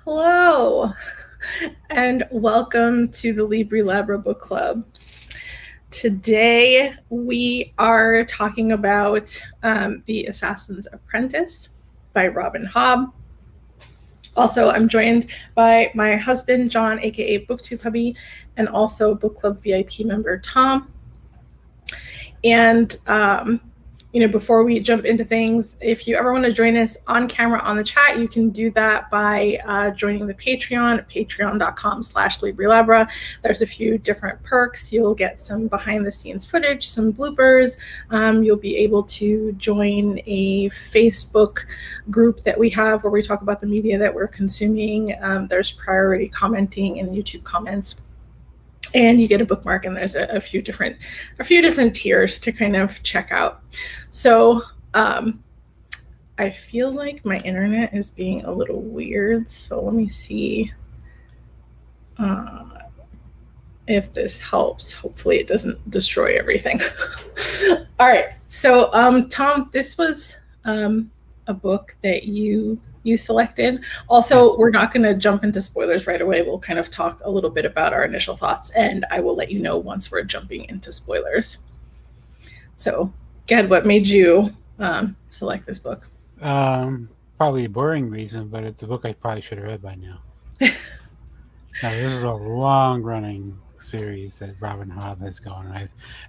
Hello, and welcome to the Libri Labra Book Club. Today we are talking about The Assassin's Apprentice by Robin Hobb. Also, I'm joined by my husband, John, aka BookTube and also Book Club VIP member, Tom. And before we jump into things, if you ever want to join us on camera on the chat, you can do that by joining the Patreon, patreon.com/Libri Labra. There's a few different perks. You'll get some behind the scenes footage, some bloopers. You'll be able to join a Facebook group that we have where we talk about the media that we're consuming. There's priority commenting in YouTube comments. And you get a bookmark, and there's a few different tiers to kind of check out. So I feel like my internet is being a little weird. So let me see if this helps. Hopefully it doesn't destroy everything. All right. So Tom, this was a book that you selected. Also, yes. We're not going to jump into spoilers right away. We'll kind of talk a little bit about our initial thoughts, and I will let you know once we're jumping into spoilers. So, Gad, what made you select this book? Probably a boring reason, but it's a book I probably should have read by now. Now, this is a long-running series that Robin Hobb has going.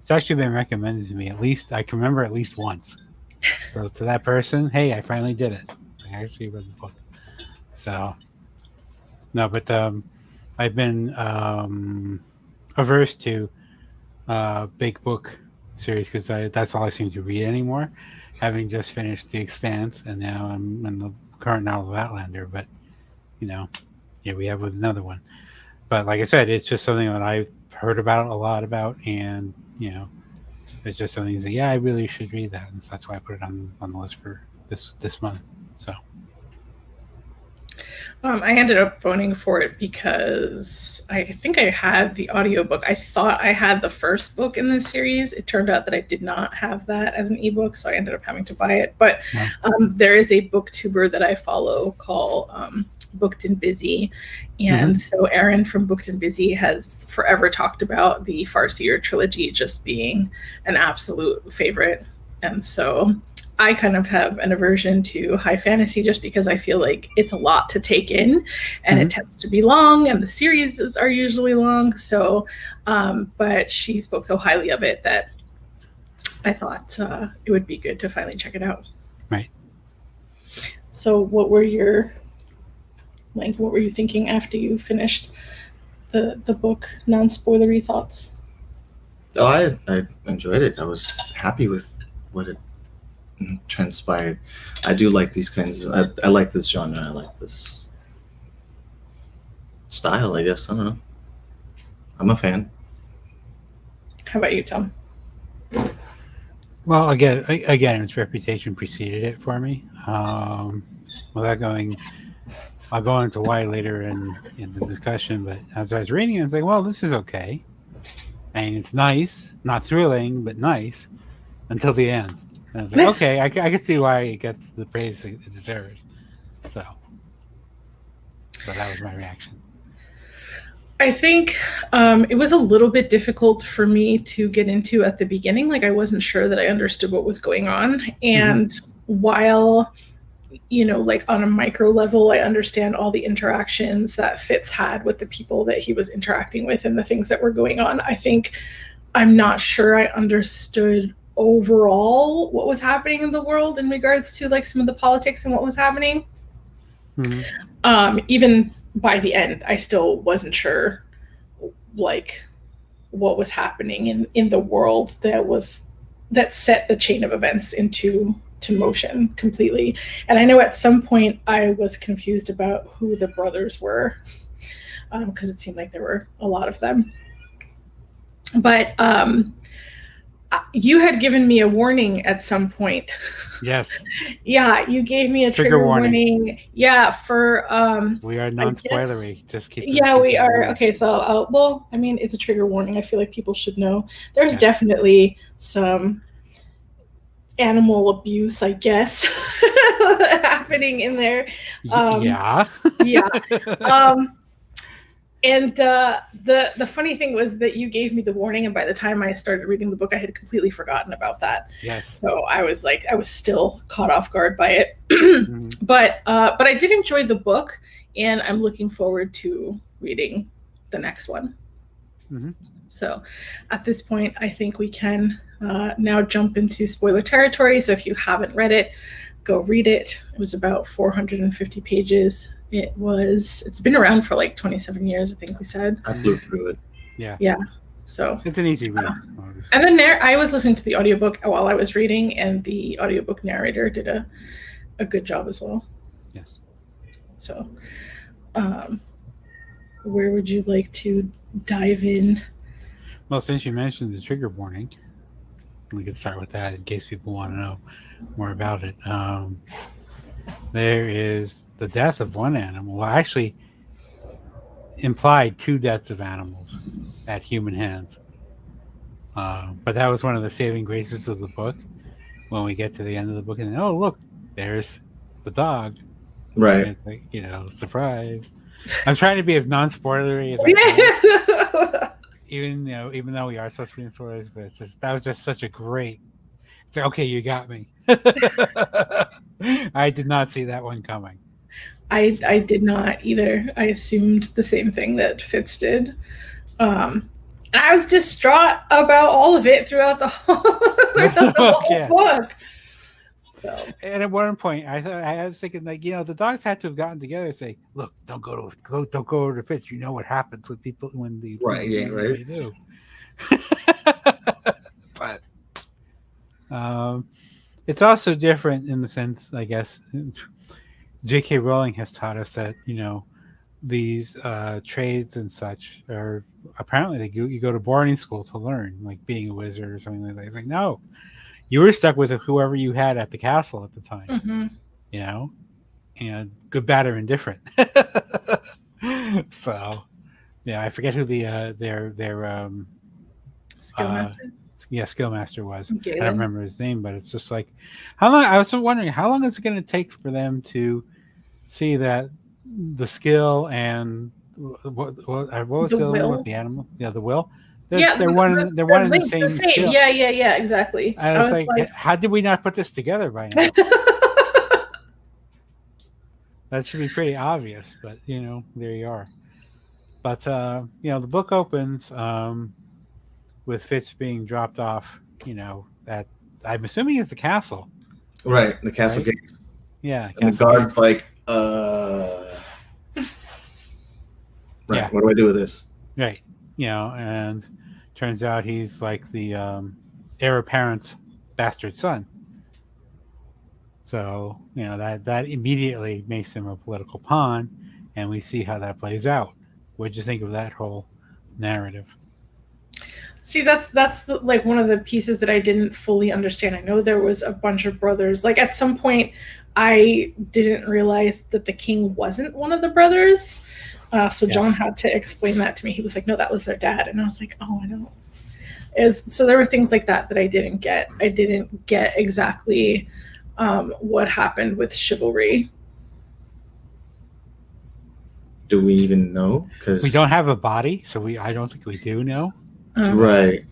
It's actually been recommended to me I can remember at least once. So to that person, hey, I finally did it. I actually read the book. So, no, but I've been averse to big book series because that's all I seem to read anymore. Having just finished The Expanse, and now I'm in the current novel of Outlander. But we have with another one. But like I said, it's just something that I've heard about a lot about, and it's just something that I really should read that, and so that's why I put it on the list for this month. So I ended up voting for it because I think I had the audiobook. I thought I had the first book in the series. It turned out that I did not have that as an ebook, so I ended up having to buy it. But there is a booktuber that I follow called Booked and Busy, and so Aaron from Booked and Busy has forever talked about the Farseer trilogy just being an absolute favorite, and so I kind of have an aversion to high fantasy just because I feel like it's a lot to take in, and it tends to be long, and the series are usually long. So, but she spoke so highly of it that I thought it would be good to finally check it out. Right. So what were you thinking after you finished the book? Non-spoilery thoughts? Oh, I enjoyed it. I was happy with what it transpired. I do like these kinds of I like this genre. I like this style, I guess. I don't know. I'm a fan. How about you, Tom? Well, again, its reputation preceded it for me. Without going, I'll go into why later in the discussion, but as I was reading it, I was like, well, this is okay. And it's nice, not thrilling, but nice until the end. And I was like, okay, I can see why it gets the praise it deserves. So that was my reaction. I think it was a little bit difficult for me to get into at the beginning. Like, I wasn't sure that I understood what was going on. And while, like on a micro level, I understand all the interactions that Fitz had with the people that he was interacting with and the things that were going on, I think I'm not sure I understood overall what was happening in the world in regards to like some of the politics and what was happening. Even by the end, I still wasn't sure like what was happening in the world that set the chain of events into motion completely. And I know at some point I was confused about who the brothers were, because it seemed like there were a lot of them. But you had given me a warning at some point. Yes. Yeah, you gave me a trigger warning. Yeah, for we are non-spoilery. Just keep. Yeah, we are. Warning. Okay, so well, I mean, it's a trigger warning. I feel like people should know. There's definitely some animal abuse, I guess, happening in there. Yeah. Yeah. And the funny thing was that you gave me the warning, and by the time I started reading the book, I had completely forgotten about that. Yes. So I was still caught off guard by it. Mm-hmm. But I did enjoy the book, and I'm looking forward to reading the next one. Mm-hmm. So at this point, I think we can now jump into spoiler territory. So if you haven't read it, go read it. It was about 450 pages. It's been around for like 27 years, I think we said. I blew through it. Yeah. So it's an easy read. And then I was listening to the audiobook while I was reading, and the audiobook narrator did a good job as well. Yes. So where would you like to dive in? Well, since you mentioned the trigger warning, we could start with that in case people want to know more about it. There is the death of one animal. Well, actually, implied 2 deaths of animals at human hands. But that was one of the saving graces of the book. When we get to the end of the book, and oh look, there's the dog. Right. And it's like, surprise. I'm trying to be as non-spoilery as I can. Even though we are supposed to be in spoilers, but that was just such a great. It's like, okay, you got me. I did not see that one coming. I did not either. I assumed the same thing that Fitz did. And I was distraught about all of it throughout the whole Yes. book. So. And at one point, I was thinking, the dogs had to have gotten together and say, "Look, don't go over to Fitz. You know what happens with people when the right, yeah, right. They do." But it's also different in the sense, I guess, J.K. Rowling has taught us that these trades and such are apparently you go to boarding school to learn, like being a wizard or something like that. It's like, no, you were stuck with whoever you had at the castle at the time, mm-hmm. And good, bad, or indifferent. So, yeah, I forget who their Skillmaster was. Galen. I don't remember his name, but it's just like, how long? I was wondering how long is it going to take for them to see that the skill and what was the other one with the animal? Yeah, the will. They're one in the same skill. Yeah, exactly. I was like, how did we not put this together by now? That should be pretty obvious, but there you are. But the book opens with Fitz being dropped off. At I'm assuming it's the castle. Right, the castle gates. Yeah, and the guard's like, Right. Yeah. What do I do with this? Right. And turns out he's like the heir apparent's bastard son. So, that immediately makes him a political pawn, and we see how that plays out. What'd you think of that whole narrative? See, that's like one of the pieces that I didn't fully understand. I know there was a bunch of brothers. Like at some point, I didn't realize that the king wasn't one of the brothers. So John had to explain that to me. He was like, no, that was their dad. And I was like, oh, I don't. So there were things like that I didn't get. I didn't get exactly what happened with chivalry. Do we even know? Because we don't have a body, so I don't think we do know. Right.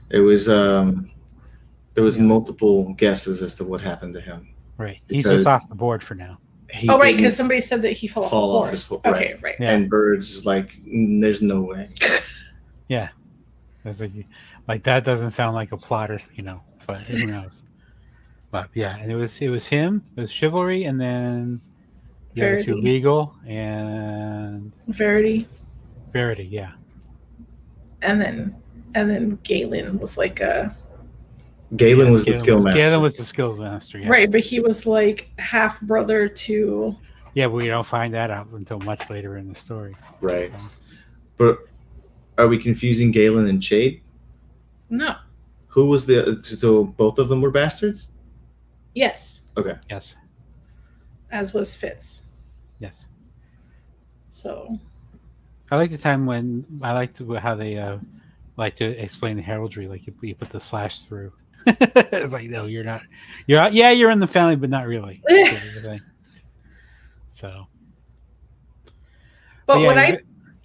It was there was multiple guesses as to what happened to him. Right. He's just off the board for now. Right, because somebody said that he fell off his foot. Okay, right. Yeah. And Bird's is like, there's no way. Yeah. That's like that doesn't sound like a plot or but who knows. But yeah, and it was him, it was chivalry, and then the other two, Regal and Verity, yeah. And then Galen was like a Galen was the skill master. Galen was the skill master, yes. Right, but he was like half brother to. Yeah, but we don't find that out until much later in the story. Right. So. But are we confusing Galen and Chade? No. Who was so both of them were bastards? Yes. Okay. Yes. As was Fitz. Yes. So. I like the time when how they like to explain the heraldry, like you put the slash through. It's like, no, you're not. You're in the family, but not really. Sort of thing. So, But yeah,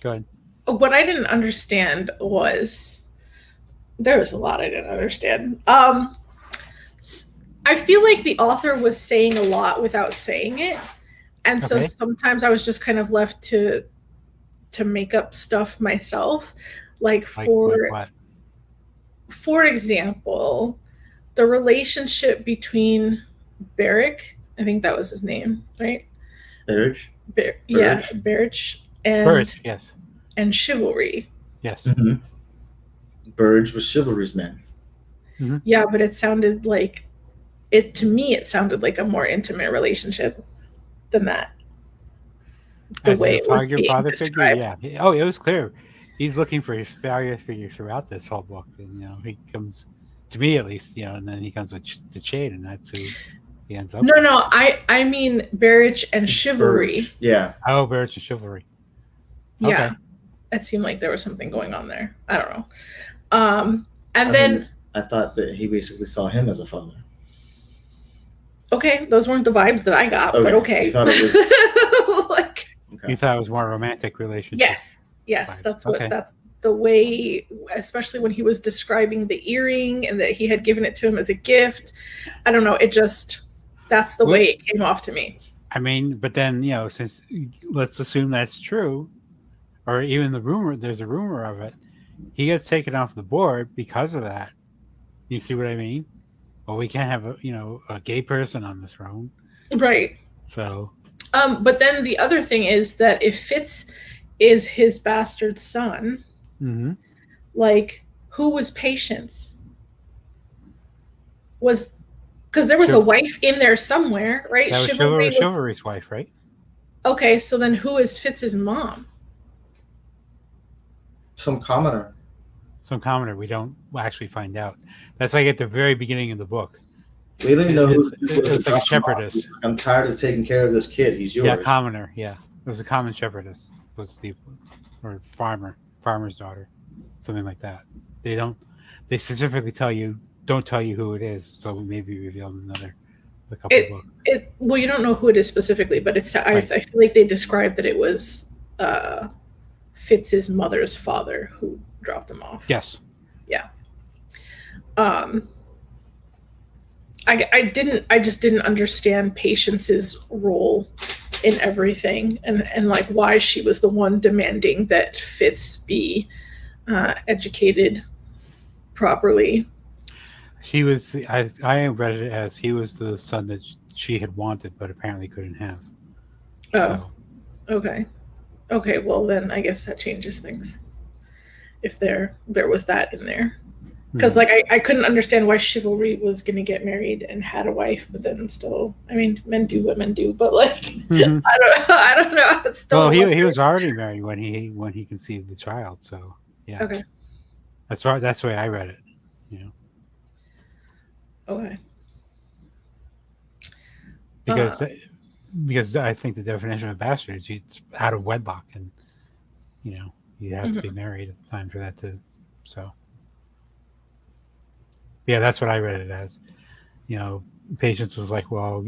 go ahead. what I didn't understand was there was a lot I didn't understand. I feel like the author was saying a lot without saying it, and so Okay. sometimes I was just kind of left to make up stuff myself. Like Like what? for example, the relationship between Barrick, I think that was his name, right? Marriage. Yeah, Barrich Birch, yes. and Chivalry. Yes. Mm-hmm. Burge was chivalry's man. Mm-hmm. Yeah, but it sounded like to me it sounded like a more intimate relationship than that. The As way a it was being father figure, described. yeah. Oh, it was clear. He's looking for his father figure throughout this whole book, and he comes, to me at least, and then he comes with the Chade, and that's who he ends up. No, with. no, I mean Barrich and Chivalry. Burge. Yeah. Oh, Birch and Chivalry. Yeah, Okay. it seemed like there was something going on there. I don't know. And then I thought that he basically saw him as a father. okay, those weren't the vibes that I got, but okay. You thought it was like, okay. You thought it was more romantic relationship. yes, vibes. That's the way, especially when he was describing the earring and that he had given it to him as a gift. I don't know. That's the way it came off to me. I mean, but then, since let's assume that's true, or even there's a rumor of it, he gets taken off the board because of that. You see what I mean? Well, we can't have a gay person on the throne. Right. So. But then the other thing is that if Fitz is his bastard son, Mm-hmm. like, who was Patience? Because there was a wife in there somewhere, right? That was Chivalry's wife, right? Okay, so then who is Fitz's mom? Some commoner. We don't actually find out. That's like at the very beginning of the book. We don't even know who it's like a shepherdess. I'm tired of taking care of this kid. He's yours. Yeah, commoner. Yeah, it was a common shepherdess. Or farmer's daughter, something like that. They specifically don't tell you who it is, so maybe reveal a couple of books. Well, you don't know who it is specifically, but I feel like they described that it was Fitz's mother's father who dropped him off. Yes. Yeah. I just didn't understand Patience's role in everything, and like why she was the one demanding that Fitz be educated properly. He was. I read it as he was the son that she had wanted, but apparently couldn't have. Oh, so. Okay. Well, then I guess that changes things. If there was that in there, because like I couldn't understand why Chivalry was going to get married and had a wife, but then still, I mean, men do what men do, but like I don't know. It's still he was already married when he conceived the child, so yeah. Okay. That's right. That's the way I read it. Okay. Because I think the definition of bastard is it's out of wedlock, and you have to be married at the time for that to. So yeah, that's what I read it as. Patience was like, well,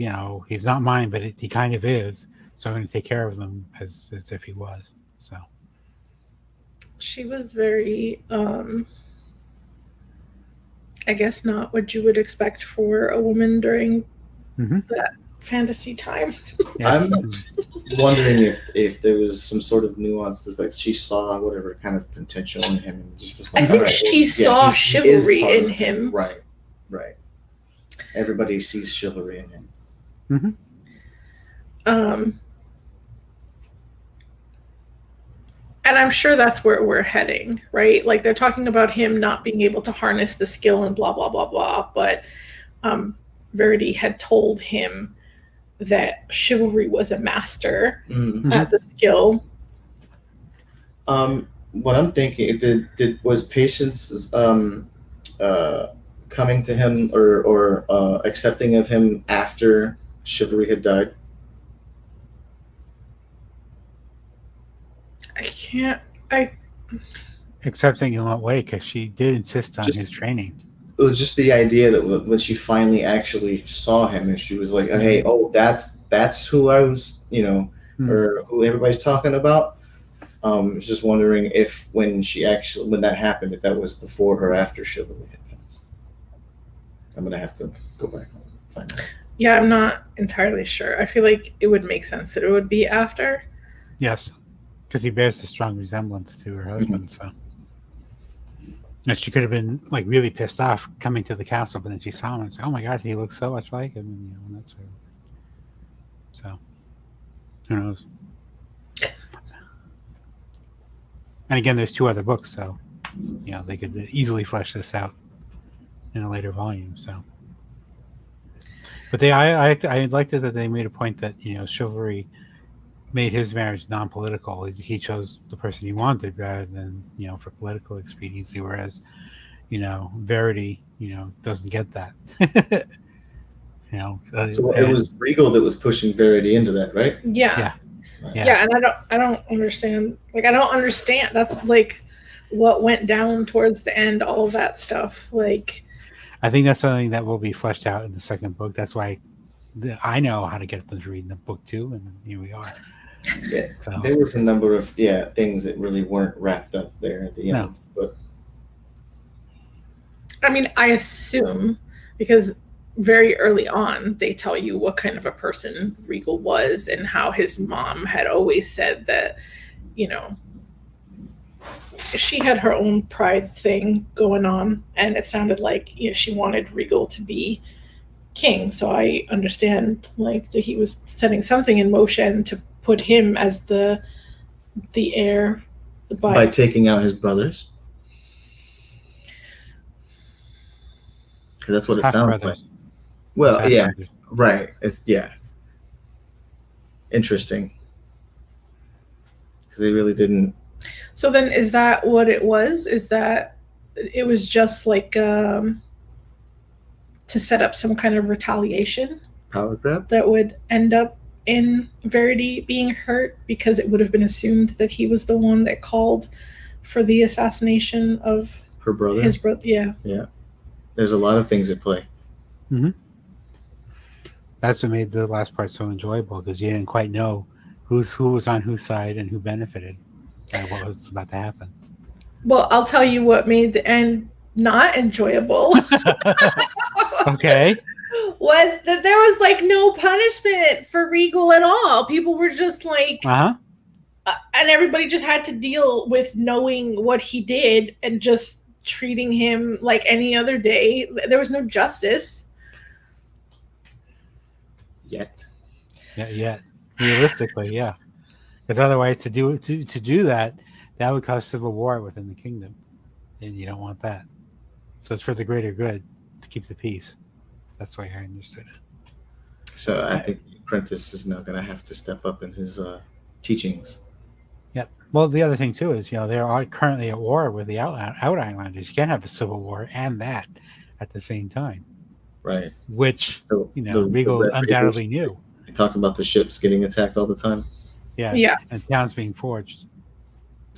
he's not mine, but he kind of is, so I'm going to take care of them as if he was. So she was very I guess not what you would expect for a woman during that fantasy time. Yes. I'm wondering if there was some sort of nuance that like she saw whatever kind of potential in him and just was like, I think she saw chivalry in him. Right. Everybody sees chivalry in him. And I'm sure that's where we're heading, right? Like they're talking about him not being able to harness the skill and blah, blah, blah, blah. But Verity had told him that chivalry was a master at the skill. What I'm thinking, was Patience coming to him or accepting of him after chivalry had died? Accepting in what way? Because she did insist on his training. it was just the idea that when she finally actually saw him, and she was like, "Hey, that's who I was, or who everybody's talking about." I was just wondering if when that happened, if that was before or after Chivalry had passed. I'm gonna have to go back and find out. Yeah, I'm not entirely sure. I feel like it would make sense that it would be after. Yes, because he bears a strong resemblance to her husband. So, and she could have been like really pissed off coming to the castle, but then she saw him and said, "Oh my God, he looks so much like him," and that's her. So, who knows? And again, there's 2 other books, so they could easily flesh this out in a later volume. So, but I liked it that they made a point that Chivalry made his marriage non-political. He chose the person he wanted rather than for political expediency, whereas Verity doesn't get that. So it was Regal that was pushing Verity into that, right? Yeah, and I don't understand. Like, I don't understand. That's like what went down towards the end. All of that stuff. Like, I think that's something that will be fleshed out in the second book. That's why I know how to get them to read the book too, and here we are. Yeah, so there was a number of things that really weren't wrapped up there at the end. But I mean, I assume because very early on they tell you what kind of a person Regal was and how his mom had always said that she had her own pride thing going on, and it sounded like she wanted Regal to be king. So I understand like that he was setting something in motion to put him as the heir by taking out his brothers, because that's what it sounds like. Well, brothers. Right. It's interesting, because they really didn't. So then, is that what it was? Is that it was just like to set up some kind of retaliation, power grab that would end up in Verity being hurt, because it would have been assumed that he was the one that called for the assassination of her brother. His brother, yeah. There's a lot of things at play. Mm-hmm. That's what made the last part so enjoyable, because you didn't quite know who was on whose side and who benefited by what was about to happen. Well, I'll tell you what made the end not enjoyable. Okay. Was that there was like no punishment for Regal at all. People were just like, and everybody just had to deal with knowing what he did and just treating him like any other day. There was no justice. Yet. Realistically, yeah. Because otherwise, to do that would cause civil war within the kingdom, and you don't want that. So it's for the greater good to keep the peace. That's the way I understood it. So I think the Apprentice is now going to have to step up in his teachings. Yep. Well, the other thing too is, they are currently at war with the Out Islanders. You can't have the civil war and that at the same time. Right. Which Regal undoubtedly knew. He talked about the ships getting attacked all the time. Yeah. And towns being forged.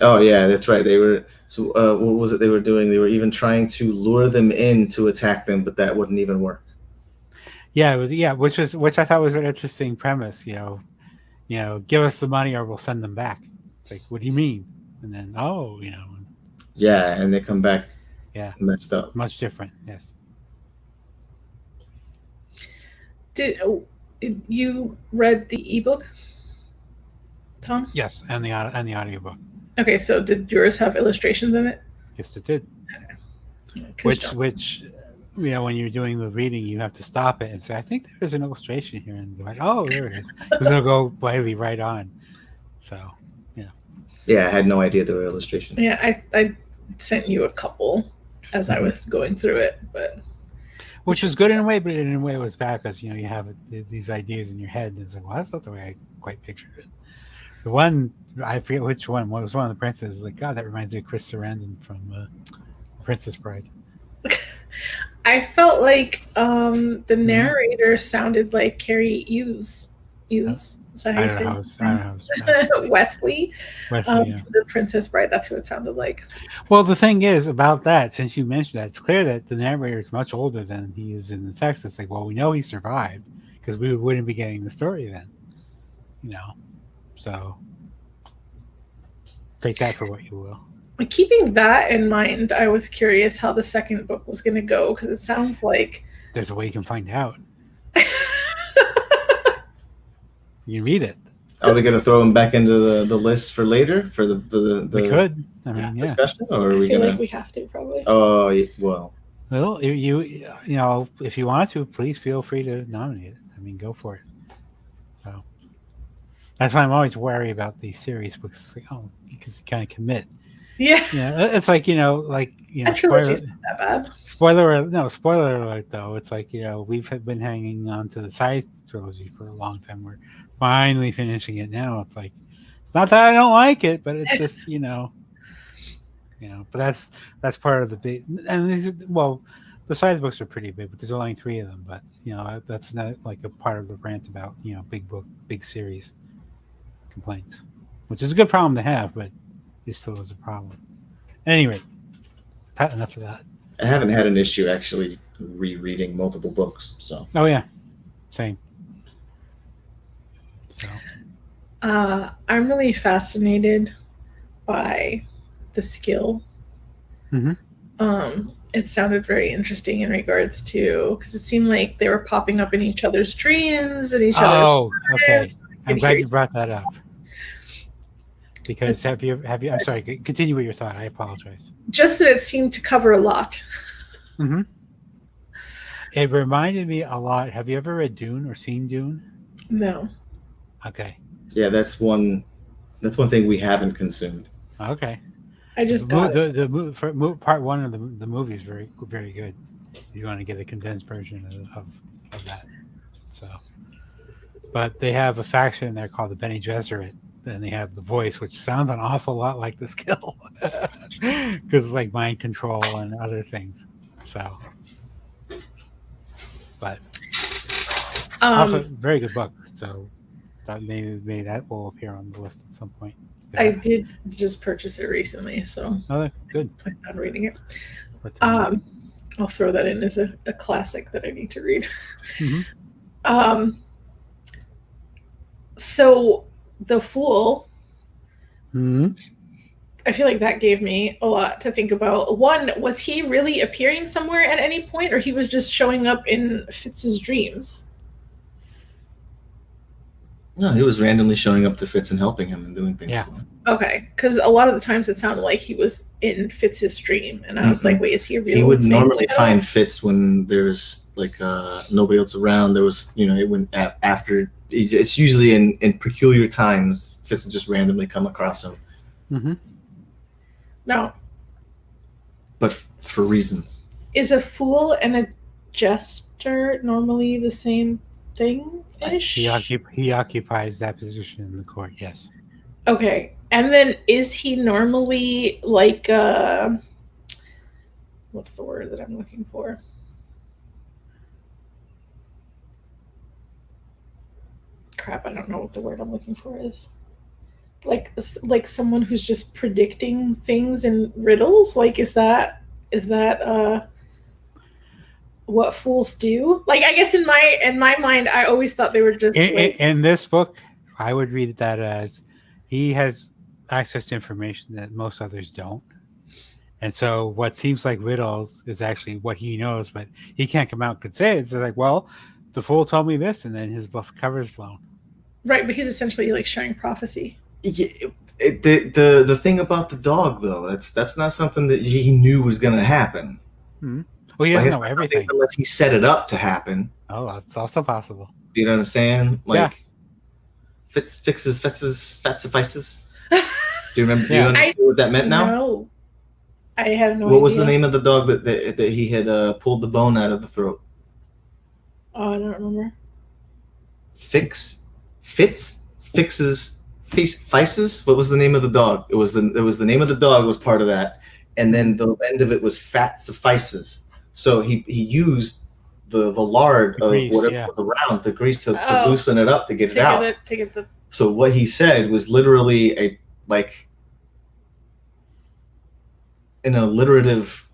Oh yeah, that's right. They were what was it they were doing? They were even trying to lure them in to attack them, but that wouldn't even work. Yeah, it was. Which I thought was an interesting premise. Give us the money or we'll send them back. It's like, what do you mean? And then, Yeah, and they come back. Yeah, messed up. Much different. Yes. Did you read the ebook, Tom? Yes, and the audiobook. Okay, so did yours have illustrations in it? Yes, it did. Okay. Which when you're doing the reading, you have to stop it and say, I think there's an illustration here, and you're like, oh, there it is, because it'll go blithely right on. So, yeah, I had no idea there were illustrations. Yeah, I sent you a couple as I was going through it, but which was good in a way, but in a way it was bad, because you have these ideas in your head, and it's like, well, that's not the way I quite pictured it. The one, I forget which one. What was one of the princes? Like, God, that reminds me of Chris Sarandon from Princess Bride. I felt like the narrator sounded like Carrie Hughes Is that how I you don't say know it? how it's pronounced. Wesley, Wesley, yeah. the Princess Bride. That's who it sounded like. Well, the thing is about that, since you mentioned that, it's clear that the narrator is much older than he is in the text. It's like, well, we know he survived because we wouldn't be getting the story then, So take that for what you will. Keeping that in mind, I was curious how the second book was going to go because it sounds like There's a way you can find out. You read it. Are we going to throw him back into the list for later for the We could. I mean, yeah. discussion, or are I we feel going like we have to probably. Oh well. Well, if you want to, please feel free to nominate it. I mean, go for it. So that's why I'm always wary about these series books, because you kind of commit. Yeah. Yeah, it's like That trilogy's not that bad. spoiler alert though. It's like we've been hanging on to the Scythe trilogy for a long time. We're finally finishing it now. It's like it's not that I don't like it, but it's just But that's part of the big. And the Scythe books are pretty big, but there's only 3 of them. But that's not like a part of the rant about big series complaints, which is a good problem to have, but it still is a problem. Anyway, enough of that. I haven't had an issue actually rereading multiple books, so. Oh yeah, same. So. I'm really fascinated by the skill. Mm-hmm. It sounded very interesting in regards to because it seemed like they were popping up in each other's dreams and each other's. Oh, okay. I'm glad you brought that up. Because have you? I'm sorry. Continue with your thought. I apologize. Just that it seemed to cover a lot. Mm-hmm. It reminded me a lot. Have you ever read Dune or seen Dune? No. Okay. Yeah, that's one thing we haven't consumed. Okay. I just got the part 1 of the movie is very, very good. You want to get a condensed version of that. So, but they have a faction in there called the Bene Gesserit. Then they have the voice, which sounds an awful lot like the skill, because it's like mind control and other things. So, but also very good book. So, thought maybe that will appear on the list at some point. Yeah. I did just purchase it recently, so good. plan on reading it. But, I'll throw that in as a classic that I need to read. Mm-hmm. So The Fool. Mm-hmm. I feel like that gave me a lot to think about. One, was he really appearing somewhere at any point, or he was just showing up in Fitz's dreams? No, he was randomly showing up to Fitz and helping him and doing things for him. Okay, because a lot of the times it sounded like he was in Fitz's dream, and I was like, wait, is he real? He would normally find Fitz when there's like nobody else around. There was, it went after. It's usually in peculiar times. Fitz would just randomly come across him. Mm-hmm. No. But for reasons. Is a fool and a jester normally the same thing-ish? He occupies that position in the court, yes. Okay. And then is he normally like what's the word that I'm looking for? Crap, I don't know what the word I'm looking for is. Like someone who's just predicting things in riddles? Like is that what fools do? Like I guess in my mind I always thought they were just in this book, I would read that as he has access to information that most others don't. And so what seems like riddles is actually what he knows, but he can't come out and say it. It's like, well, the fool told me this, and then his cover is blown. Right, but he's essentially like sharing prophecy. Yeah, the thing about the dog, though, that's not something that he knew was going to happen. Mm-hmm. Well, he doesn't know everything. Unless he set it up to happen. Oh, that's also possible. Do you know what I'm saying? Like, yeah. Fixes, suffices. Do you remember? Do you understand what that meant now? No. I have no idea. What was the name of the dog that he had pulled the bone out of the throat? Oh, I don't remember. Fixes, Fices. What was the name of the dog? It was the name of the dog was part of that, and then the end of it was fat suffices. So he used lard of grease, whatever yeah. was around, the grease to Oh. loosen it up to get it out. To get the So what he said was literally an alliterative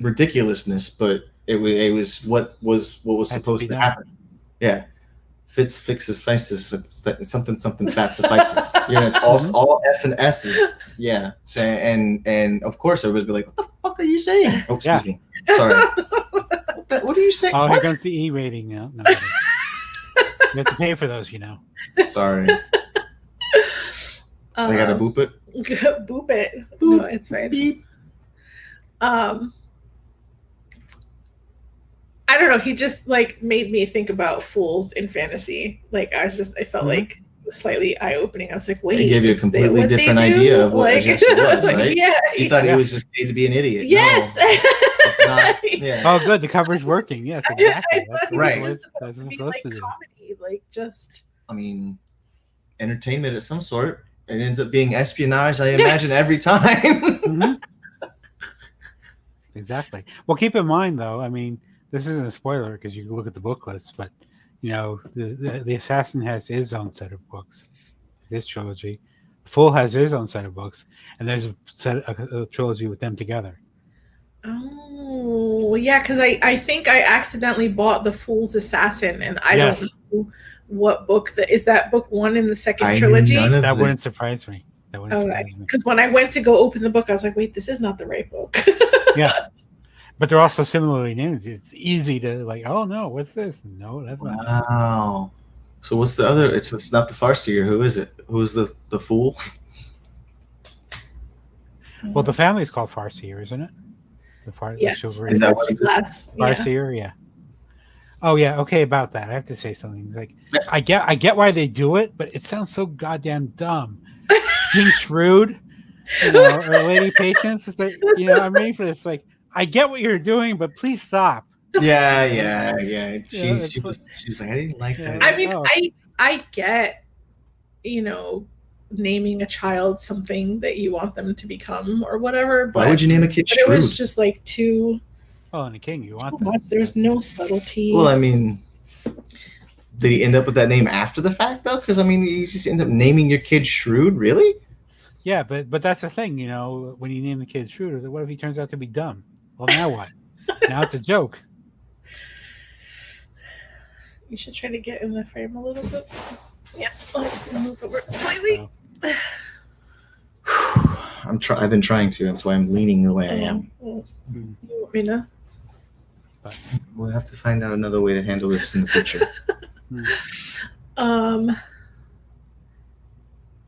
ridiculousness, but it was what was supposed to happen. Yeah. Fits, fixes, fices, something fat suffices. It's all F and S's. Yeah. So, and of course everybody's be like, what the fuck are you saying? Oh, excuse me. Sorry. What are you saying? Oh, here comes the E rating now. No, you have to pay for those, Sorry. I gotta boop it. Boop it. Boop. No, it's fine. Beep. I don't know. He just made me think about fools in fantasy. I felt like it was slightly eye opening. I was like, wait, He gave you a completely different idea of what a jester was, right? Yeah, he thought he was just paid to be an idiot. Yes. No, it's not. Yeah. Oh, good. The cover's working. Yes, exactly. That's Right. what It's that's supposed what to it's be supposed to do. comedy, I mean, entertainment of some sort. It ends up being espionage, I imagine, every time. Mhm. Exactly. Well, keep in mind, though, I mean, this isn't a spoiler because you can look at the book list, but, the assassin has his own set of books, his trilogy. The Fool has his own set of books, and there's a trilogy with them together. Oh, yeah, because I think I accidentally bought The Fool's Assassin, and I don't know what book is that book one in the second trilogy. That wouldn't surprise me. Because when I went to go open the book, I was like, wait, this is not the right book. Yeah. But they're also similarly named. It's easy to oh no, what's this? No, that's not. Wow. So what's the other? It's not the Farseer. Who is it? Who's the Fool? Well, the family's called Farseer, isn't it? Yes. Is that what it is? Farseer, yeah. Oh yeah, okay. About that, I have to say something. I get why they do it, but it sounds so goddamn dumb. Being shrewd, or Lady Patience. It's I'm ready for this. I get what you're doing, but please stop. Yeah. She was like, I didn't like that. I mean, I get, naming a child something that you want them to become or whatever. But why would you name a kid Shrewd? It was just too. Oh, and a king, you want that. There's no subtlety. Well, I mean, did he end up with that name after the fact though? Because I mean, you just end up naming your kid Shrewd, really? Yeah, but that's the thing, when you name the kid Shrewd, what if he turns out to be dumb? Well, now what? Now it's a joke. You should try to get in the frame a little bit. Yeah, I'll move over slightly. I've been trying to. That's why I'm leaning the way I am. You want me to? But we'll have to find out another way to handle this in the future.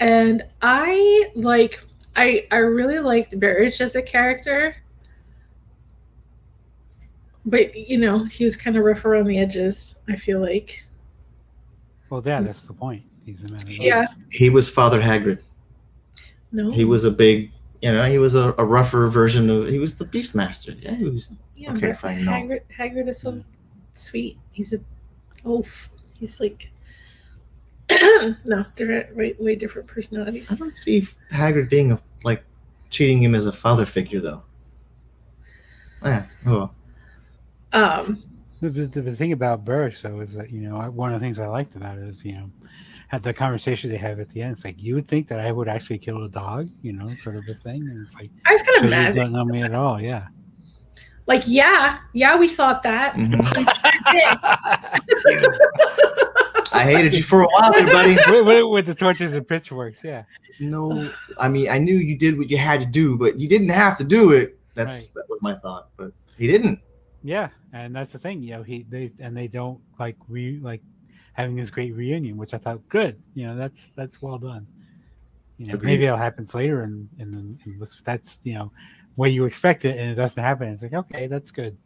And I really liked Barrage as a character. But, he was kind of rough around the edges, I feel like. Well, that's the point. He's a man of Yeah. He was Father Hagrid. No. He was a big, he was a rougher version of, he was the Beastmaster. Yeah, he was. Yeah, okay, fine. No. Hagrid is so sweet. He's a oaf. He's no, different, way different personalities. I don't see Hagrid being treating him as a father figure, though. Yeah. Oh. The thing about Burrish, though, is that one of the things I liked about it is had the conversation they have at the end. It's like you would think that I would actually kill a dog, sort of a thing, and it's like I was kind of mad. You don't know me at all, yeah. Yeah, we thought that. Mm-hmm. I hated you for a while there, buddy. With the torches and pitchforks, yeah. No, I mean, I knew you did what you had to do, but you didn't have to do it. That was my thought, but he didn't. Yeah, and that's the thing, they don't having this great reunion, which I thought good. That's well done. Maybe it'll happen later, and that's where you expect it, and it doesn't happen. It's like, okay, that's good.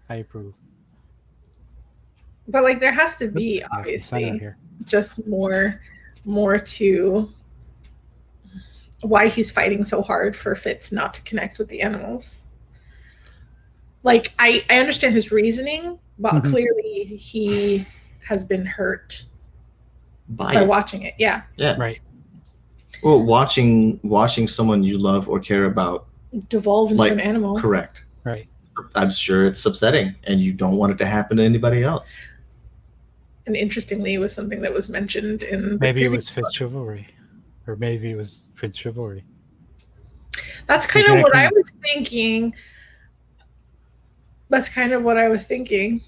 I approve. But there has to be obviously just more to why he's fighting so hard for Fitz not to connect with the animals. I understand his reasoning, but clearly he has been hurt by watching it. Yeah. Yeah. Right. Well, watching someone you love or care about devolve into an animal. Correct. Right. I'm sure it's upsetting, and you don't want it to happen to anybody else. And interestingly, it was something that was mentioned in the Maybe it previous was Fitz Chivalry, or maybe it was Prince Chivalry. That's kind of what I was thinking. That's kind of what I was thinking.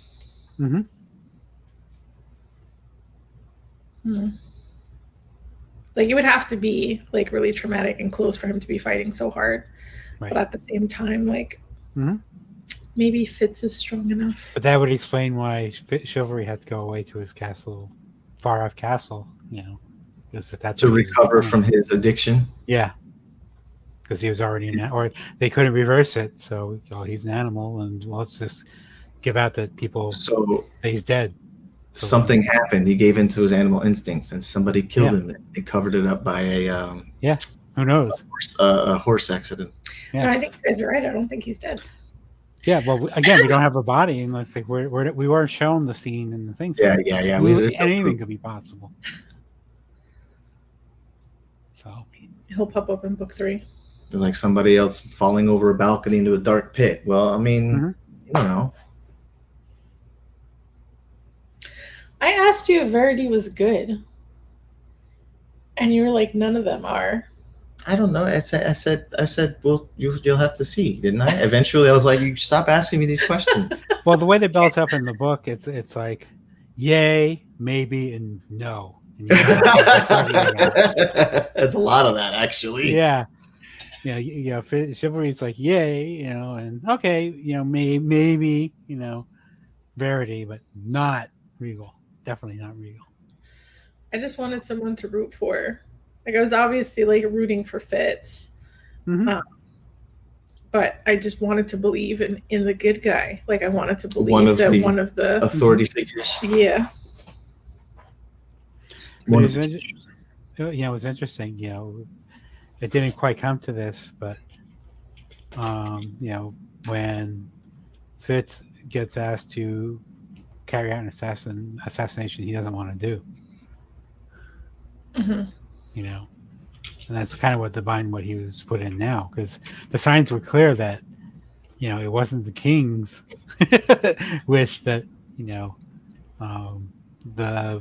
Mm-hmm. Like, it would have to be like really traumatic and close for him to be fighting so hard. Right. But at the same time, like, maybe Fitz is strong enough. But that would explain why Chivalry had to go away to his castle, far off castle, you know, because that's to recover from his addiction. Yeah, because he was already in that, or they couldn't reverse it. So he's an animal, and let's just give out that that he's dead. So something happened. He gave into his animal instincts, and somebody killed him. They covered it up by a who knows, a horse accident. Yeah, no, I think you guys are right. I don't think he's dead. Yeah, well, again, we don't have a body, and let's like we weren't shown the scene and the things. Yeah. Anything could be possible. So he'll pop up in book 3. It's like somebody else falling over a balcony into a dark pit. Well, I mean, you don't know. I asked you if Verity was good, and you were like, none of them are. I don't know. I said, well, you'll have to see, didn't I? Eventually, I was like, you stop asking me these questions. Well, the way they built up in the book, it's like, yay, maybe, and no. And That's a lot of that, actually. Yeah. Chivalry, it's like, yay, you know, and okay, you know, maybe, you know, Verity, but not Regal. Definitely not Regal. I just wanted someone to root for. Like, I was obviously like rooting for Fitz, but I just wanted to believe in the good guy. Like, I wanted to believe one of the authority figures. Yeah. It was interesting. You know, it didn't quite come to this, but you know, when Fitz gets asked to carry out an assassination he doesn't want to do. You know, and that's kind of what he was put in now, because the signs were clear that, you know, it wasn't the king's wish that, you know, the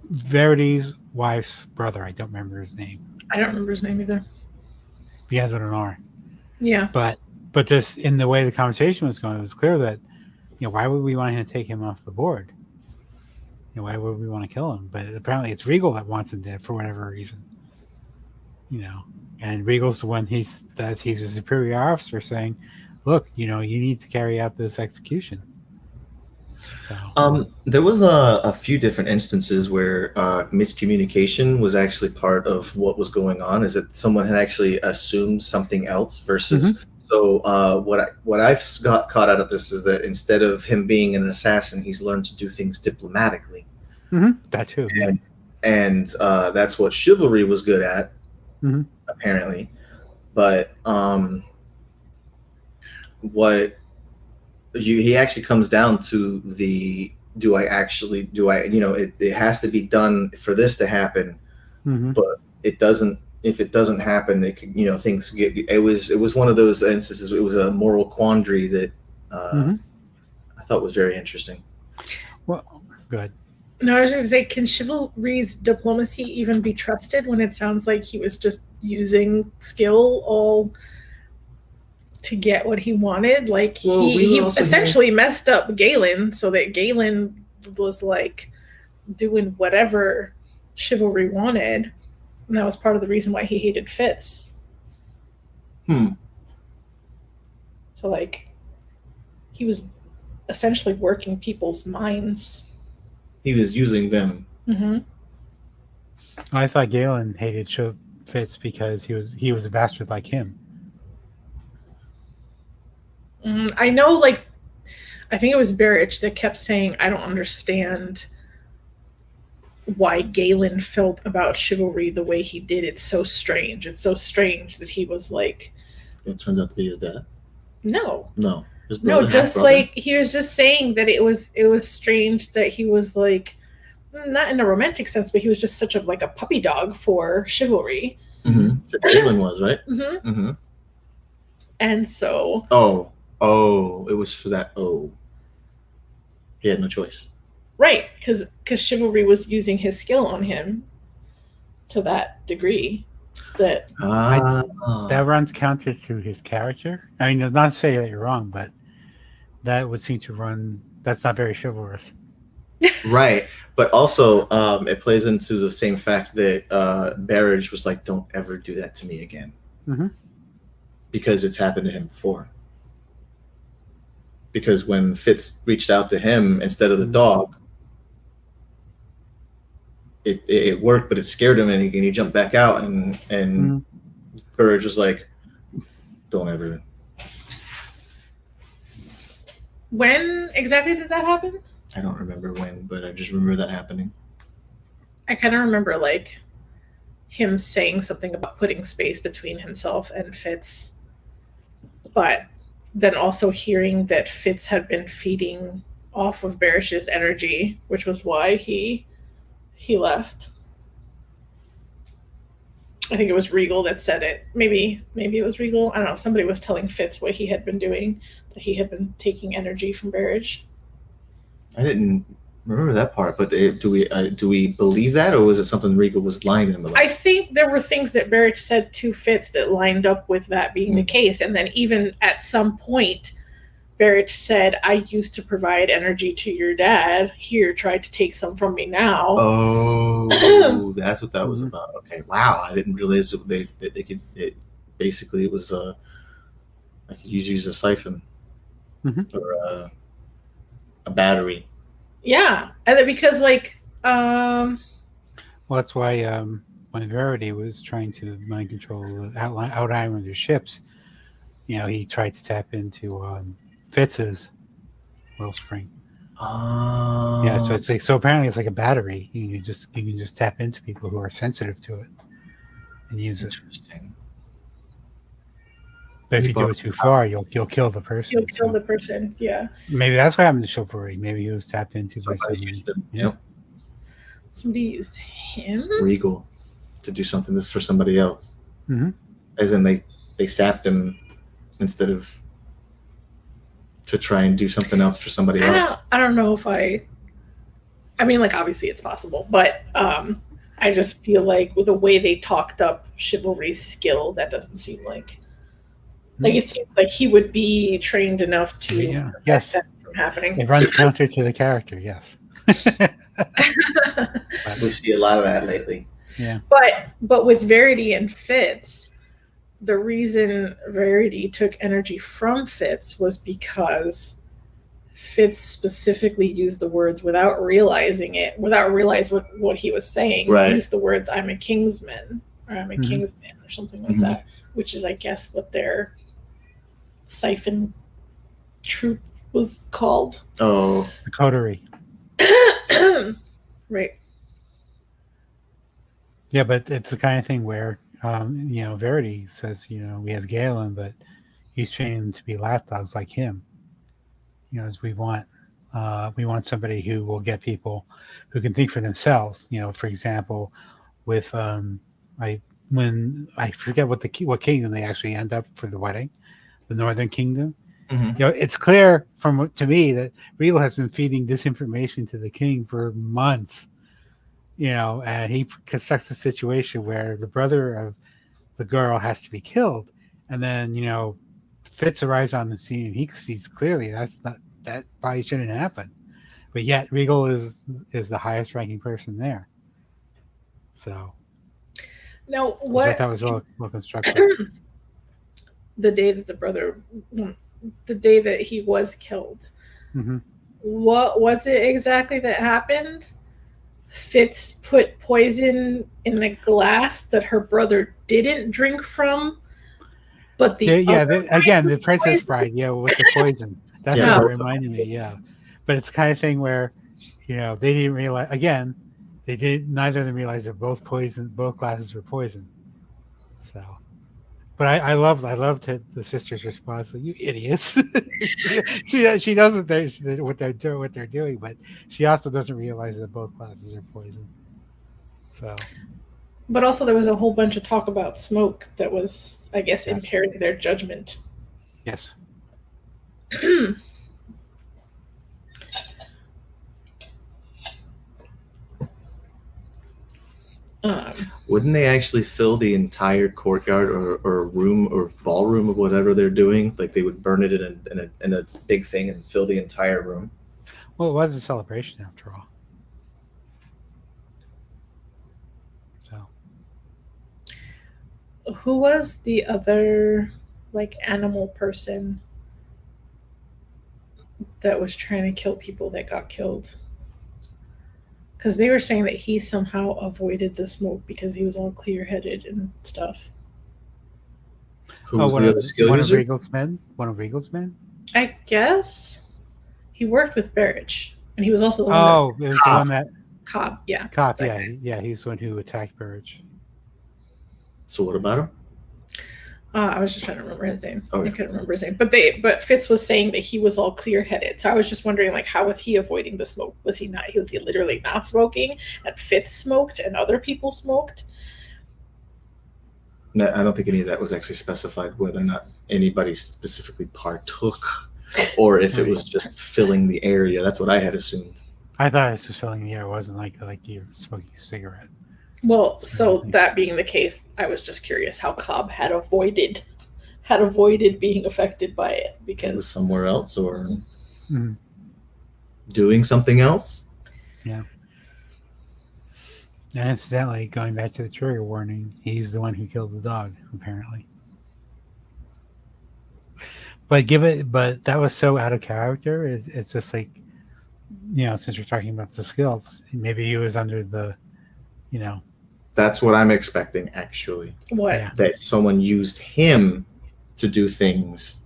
Verity's wife's brother, I don't remember his name. I don't remember his name either. He has it on R. Yeah. But just in the way the conversation was going, it was clear that, you know, why would we want him to take him off the board? You know, why would we want to kill him? But apparently it's Regal that wants him dead for whatever reason. You know, and Regal's the one he's a superior officer saying, look, you know, you need to carry out this execution. So there was a few different instances where miscommunication was actually part of what was going on, is that someone had actually assumed something else versus so what I've got caught out of this is that instead of him being an assassin, he's learned to do things diplomatically. That too. And that's what Chivalry was good at, apparently. But he actually comes down to the do I you know, it has to be done for this to happen, but it doesn't. If it doesn't happen, it could, you know, things get. It was one of those instances. It was a moral quandary that I thought was very interesting. Well, good. No, I was going to say, can Chivalry's diplomacy even be trusted when it sounds like he was just using skill all to get what he wanted? Like, he essentially messed up Galen so that Galen was like doing whatever Chivalry wanted. And that was part of the reason why he hated Fitz. So, like, he was essentially working people's minds. He was using them. I thought Galen hated Fitz because he was a bastard like him. I know, like, I think it was Barrich that kept saying, I don't understand why Galen felt about Chivalry the way he did. It's so strange. It's so strange that he was like... It turns out to be his dad? No. His brother, no, just like, he was just saying that it was strange that he was like, not in a romantic sense, but he was just such a puppy dog for Chivalry. So Galen was, right? And so it was for that. He had no choice. right, because chivalry was using his skill on him to that degree that that runs counter to his character. I mean, not to say that you're wrong, but that would seem to run. That's not very chivalrous. Right, but also it plays into the same fact that Barrage was like, "Don't ever do that to me again," because it's happened to him before. Because when Fitz reached out to him instead of the dog, it worked, but it scared him, and he jumped back out, and Barrage was like, "Don't ever." When exactly did that happen? I don't remember when, but I just remember that happening. I kind of remember like him saying something about putting space between himself and Fitz, but then also hearing that Fitz had been feeding off of Barish's energy, which was why he left. I think it was Regal that said it. Maybe it was Regal. I don't know. Somebody was telling Fitz what he had been doing, that he had been taking energy from Barish. I didn't remember that part, but do we believe that, or was it something Regal was lying to him about? I think there were things that Barish said to Fitz that lined up with that being the case, and then even at some point, Barish said, "I used to provide energy to your dad. Here, try to take some from me now." Oh, that's what that was about. Okay, wow, I didn't realize that they could. Basically, it was I could use a siphon or a battery. Yeah, and then because well, that's why when Verity was trying to mind control the Out Islander ships, he tried to tap into Fitz's wellspring. Oh, yeah. So it's like apparently it's like a battery. You can just tap into people who are sensitive to it and use it. Interesting. But if you do it too far, you'll kill the person. You'll kill the person. Yeah. Maybe that's what happened to Chivalry. Maybe he was tapped into by somebody. Used him. Yep. Somebody used him. Regal to do something this for somebody else. As in they sapped him instead of to try and do something else for somebody else. I don't know if I mean, obviously it's possible, but I just feel like with the way they talked up Chivalry's skill, that doesn't seem like it seems like he would be trained enough to prevent that from happening. It runs counter to the character, yes. We see a lot of that lately. Yeah. But with Verity and Fitz, the reason Verity took energy from Fitz was because Fitz specifically used the words without realizing what he was saying. Right. He used the words "I'm a Kingsman" or "I'm a Kingsman" or something like that, which is, I guess, what their siphon troop was called. Oh, the coterie. Right. Yeah, but it's the kind of thing where, Verity says, we have Galen, but he's training to be lapdogs like him. As we want somebody who will get people who can think for themselves. For example, with when I forget what kingdom they actually end up for the wedding, the Northern Kingdom. It's clear to me that Regal has been feeding disinformation to the king for months. And he constructs a situation where the brother of the girl has to be killed, and then Fitz arrives on the scene, and he sees clearly that probably shouldn't happen, but yet Regal is the highest ranking person there. So now, I thought was well constructed. The day that he was killed, what was it exactly that happened? Fitz put poison in a glass that her brother didn't drink from, but the Princess Bride, with the poison. That's what it reminded me, But it's the kind of thing where, they didn't realize, again, neither of them realized that both glasses were poison. So, but I loved the sister's response, like, "You idiots." she knows what they're doing, but she also doesn't realize that both glasses are poison. So, but also there was a whole bunch of talk about smoke that was, I guess, impairing their judgment. Yes. Wouldn't they actually fill the entire courtyard or room or ballroom of whatever they're doing? Like they would burn it in a big thing and fill the entire room. Well, it was a celebration after all. So. Who was the other like animal person that was trying to kill people that got killed? Because they were saying that he somehow avoided the smoke because he was all clear-headed and stuff. Who was the other skill one user? Of Regal's men? One of Regal's men? I guess he worked with Barrage, and he was also the one Oh, it was the one that Cobb, yeah. Cobb, yeah, he's the one who attacked Barrage. So what about him? I was just trying to remember his name. Okay. I couldn't remember his name. But Fitz was saying that he was all clear-headed. So I was just wondering, like, how was he avoiding the smoke? Was he literally not smoking? And Fitz smoked and other people smoked? No, I don't think any of that was actually specified, whether or not anybody specifically partook or if it was just filling the area. That's what I had assumed. I thought it was just filling the air. It wasn't like you're smoking a cigarette. Well, so that being the case, I was just curious how Cobb had avoided being affected by it, because it was somewhere else or doing something else. Yeah. And incidentally, going back to the trigger warning, he's the one who killed the dog, apparently. But that was so out of character. It's just like, since we're talking about the skills, maybe he was under the, That's what I'm expecting, actually. What? Yeah. That someone used him to do things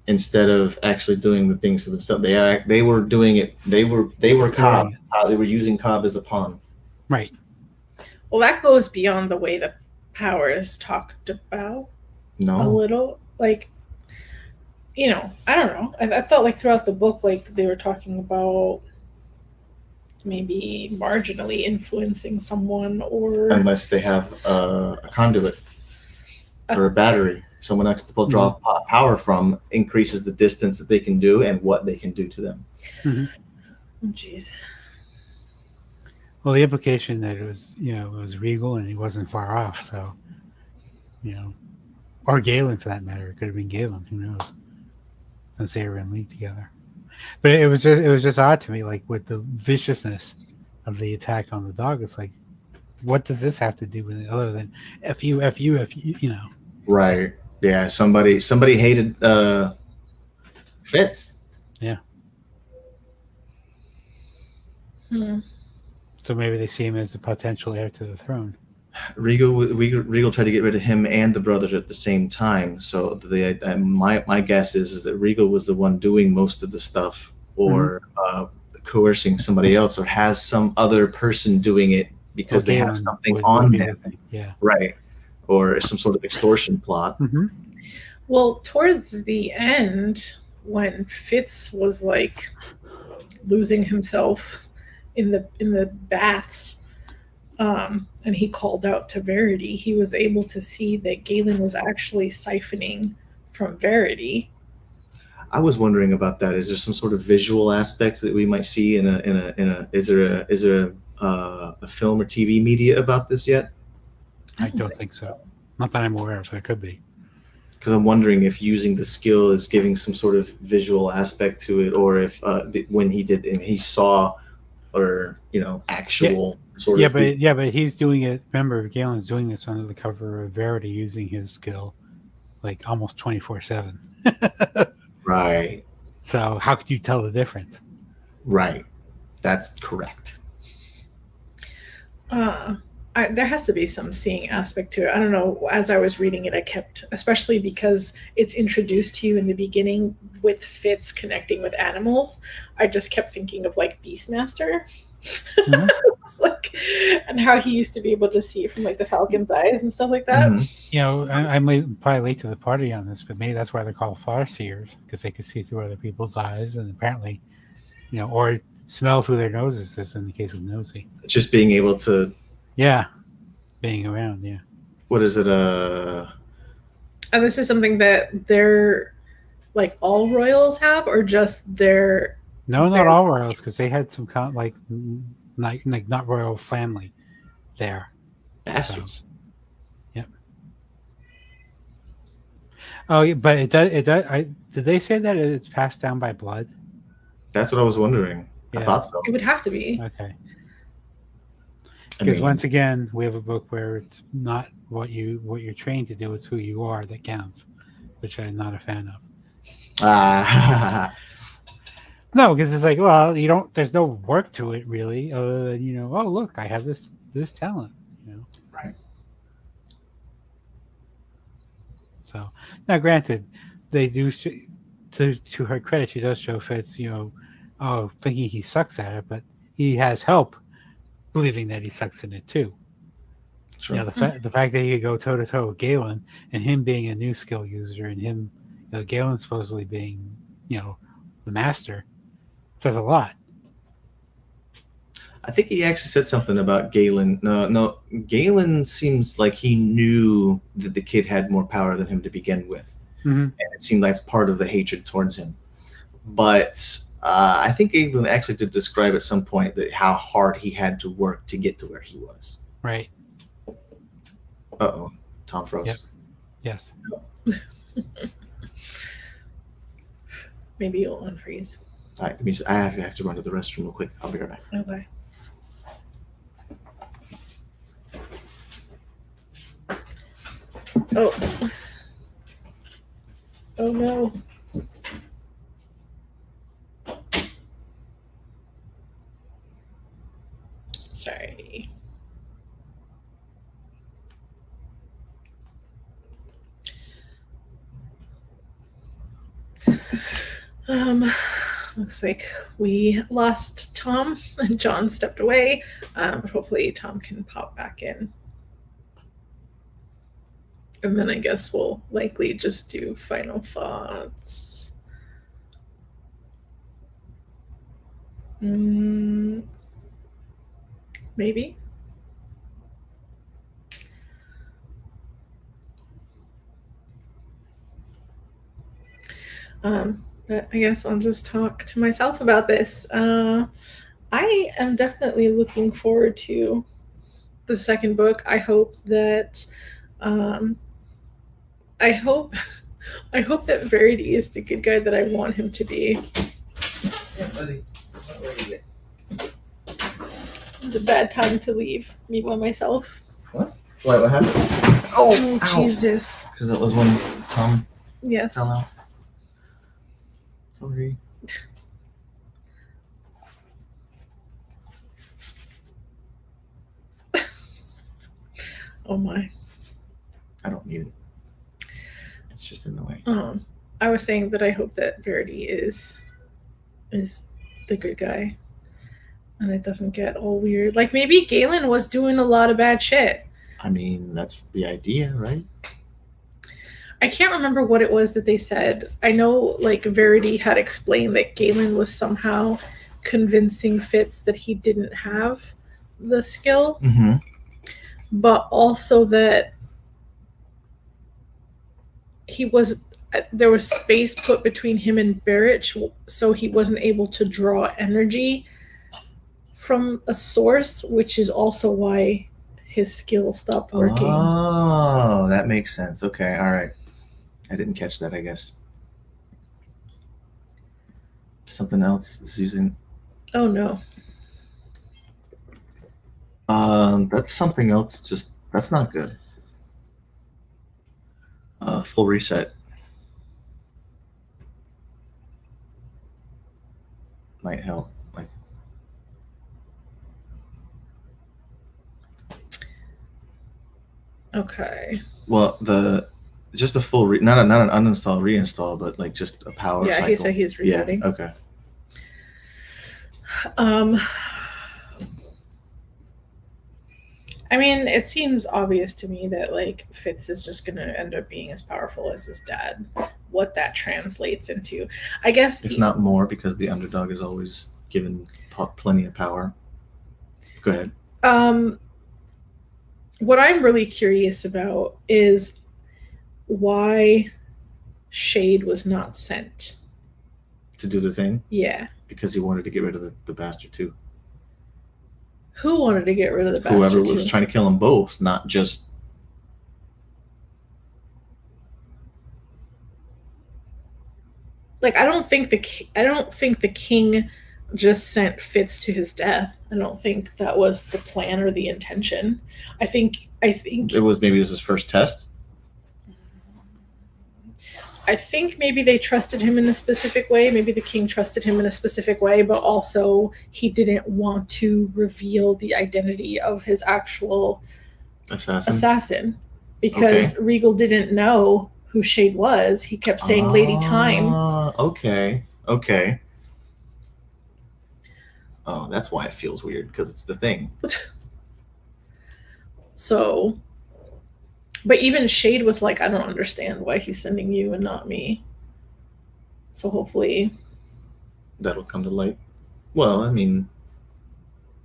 instead of actually doing the things for themselves. They were doing it. They were Cobb. They were using Cobb as a pawn. Right. Well, that goes beyond the way the power is talked about. No. A little, like, I don't know. I felt like throughout the book, like they were talking about maybe marginally influencing someone, or unless they have a conduit or a battery, someone else to draw power from, increases the distance that they can do and what they can do to them. Jeez. Well, the implication that it was Regal and he wasn't far off, so or Galen for that matter. It could have been Galen. Who knows? Since they were in league together. But it was just odd to me, like with the viciousness of the attack on the dog. It's like, what does this have to do with it other than F you, Right. Yeah. Somebody hated Fitz. Yeah. So maybe they see him as a potential heir to the throne. Regal tried to get rid of him and the brothers at the same time. So my guess is that Regal was the one doing most of the stuff, or coercing somebody else, or has some other person doing it because they have something on them. Yeah. Right. Or some sort of extortion plot. Well, towards the end, when Fitz was like losing himself in the baths, and he called out to Verity, he was able to see that Galen was actually siphoning from Verity. I was wondering about that. Is there some sort of visual aspect that we might see in a is there a film or TV media about this yet? I don't think so. Not that I'm aware of. There could be. Because I'm wondering if using the skill is giving some sort of visual aspect to it, or if when he did and he saw, or actual sort of. But he's doing it. Remember, Galen's doing this under the cover of Verity, using his skill, like almost 24/7. Right. So how could you tell the difference? Right. That's correct. There has to be some seeing aspect to it. I don't know. As I was reading it, I kept, especially because it's introduced to you in the beginning with Fitz connecting with animals, I just kept thinking of like Beastmaster. It's like, and how he used to be able to see from like the Falcon's eyes and stuff like that. I'm probably late to the party on this, but maybe that's why they're called farseers, because they could see through other people's eyes, and apparently, or smell through their noses, as in the case of Nosy. Just being able to. Yeah, being around. Yeah. What is it? And this is something that they're like all royals have, or just their. No, not They're- all royals, because they had some kind like not royal family there. Bastards. Yep. Oh, yeah, but it does. It does. Did they say that it's passed down by blood? That's what I was wondering. Yeah. I thought so. It would have to be. Okay. I Because mean, once again, we have a book where it's not what you're trained to do; it's who you are that counts, which I'm not a fan of. No, because it's like, well, you don't. There's no work to it really, other than oh look, I have this talent, right. So now, granted, they do. To her credit, she does show Fitz, thinking he sucks at it, but he has help believing that he sucks in it too. Sure. The fact that he could go toe to toe with Galen, and him being a new skill user, and him, Galen supposedly being, the master, says a lot. I think he actually said something about Galen. No, Galen seems like he knew that the kid had more power than him to begin with. Mm-hmm. And it seemed like that's part of the hatred towards him. But I think Galen actually did describe at some point that how hard he had to work to get to where he was. Right. Uh-oh. Tom froze. Yep. Yes. Maybe you'll unfreeze. All right, I have to run to the restroom real quick. I'll be right back. Okay. Oh. Oh no. Sorry. Looks like we lost Tom and John stepped away, but hopefully Tom can pop back in. And then I guess we'll likely just do final thoughts. Maybe. But I guess I'll just talk to myself about this. I am definitely looking forward to the second book. I hope that I hope that Verity is the good guy that I want him to be. Yeah, buddy. It's a bad time to leave me by myself. What? What happened? Oh, Jesus. Because that was when Tom Yes. fell out. Sorry. Oh my. I don't need it. It's just in the way. I was saying that I hope that Verity is the good guy. And it doesn't get all weird. Like maybe Galen was doing a lot of bad shit. I mean, that's the idea, right? I can't remember what it was that they said. I know like Verity had explained that Galen was somehow convincing Fitz that he didn't have the skill. Mm-hmm. But also that there was space put between him and Barrett, so he wasn't able to draw energy from a source, which is also why his skill stopped working. Oh, that makes sense. Okay, all right. I didn't catch that, I guess. Something else, Susan? Oh no. That's something else. Just that's not good. Full reset might help. Like, okay. well, just a full not an uninstall, reinstall, but like just a power. Yeah, cycle. he said he's rebooting. Yeah. Okay. I mean, it seems obvious to me that like Fitz is just going to end up being as powerful as his dad. What that translates into, I guess, if not more, because the underdog is always given plenty of power. Go ahead. What I'm really curious about is why Shade was not sent. To do the thing? Yeah. Because he wanted to get rid of the bastard too. Who wanted to get rid of the bastard Whoever too? was trying to kill them both, not just... Like, I don't think the king just sent Fitz to his death. I don't think that was the plan or the intention. I think It was his first test. I think maybe they trusted him in a specific way. Maybe the king trusted him in a specific way, but also he didn't want to reveal the identity of his actual assassin because Regal didn't know who Shade was. He kept saying Lady Time. Okay. Oh, that's why it feels weird, because it's the thing. So, but even Shade was like, I don't understand why he's sending you and not me. So hopefully that'll come to light. Well, I mean,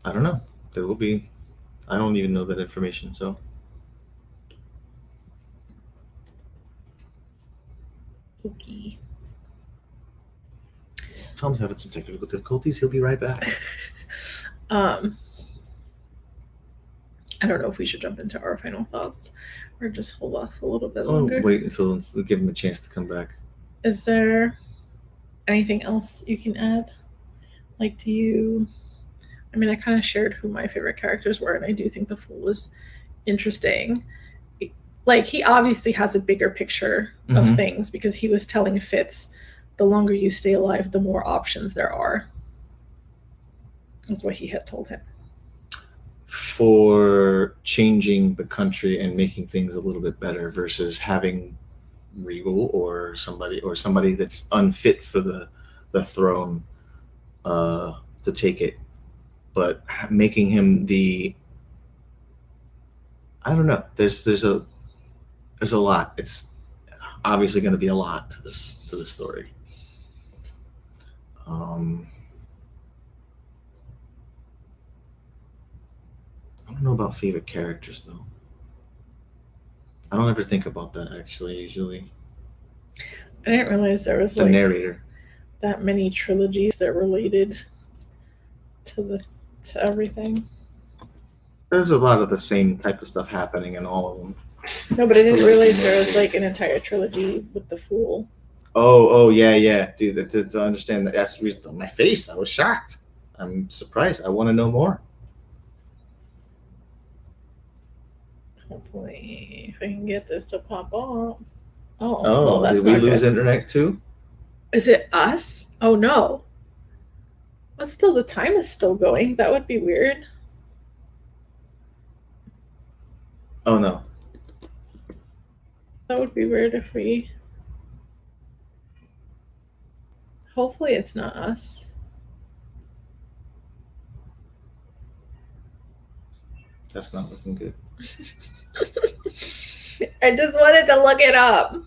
I don't know. There will be... I don't even know that information, so... Okay. Tom's having some technical difficulties. He'll be right back. I don't know if we should jump into our final thoughts or just hold off a little bit longer. Wait until we give him a chance to come back. Is there anything else you can add? Like, do you... I mean, I kind of shared who my favorite characters were, and I do think the Fool was interesting. Like, he obviously has a bigger picture of things because he was telling Fitz, the longer you stay alive, the more options there are. Is what he had told him. For changing the country and making things a little bit better versus having Regal or somebody that's unfit for the throne to take it, but making him the... I don't know. There's a lot. It's obviously going to be a lot to this story. I don't know about favorite characters though. I don't ever think about that actually. Usually, I didn't realize there was the narrator that many trilogies that related to everything. There's a lot of the same type of stuff happening in all of them. No, but I didn't realize there was like an entire trilogy with the Fool. Oh yeah, dude. To understand that, that's the reason on my face. I was shocked. I'm surprised. I want to know more. Hopefully, if I can get this to pop up. Oh, well, that's did we lose good. internet too? Is it us? Oh no. But still, the time is still going. That would be weird. Oh no. That would be weird if we... Hopefully it's not us. That's not looking good. I just wanted to look it up.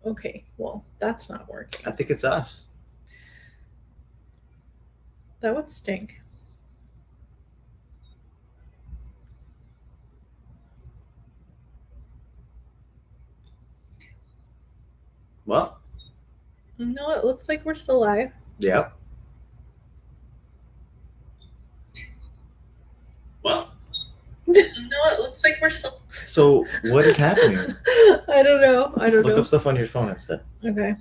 Okay, well, that's not working. I think it's us. That would stink. Well. No, it looks like we're still live. Yep. Well. No, it looks like we're still... So, what is happening? I don't know. Look up stuff on your phone instead. Okay.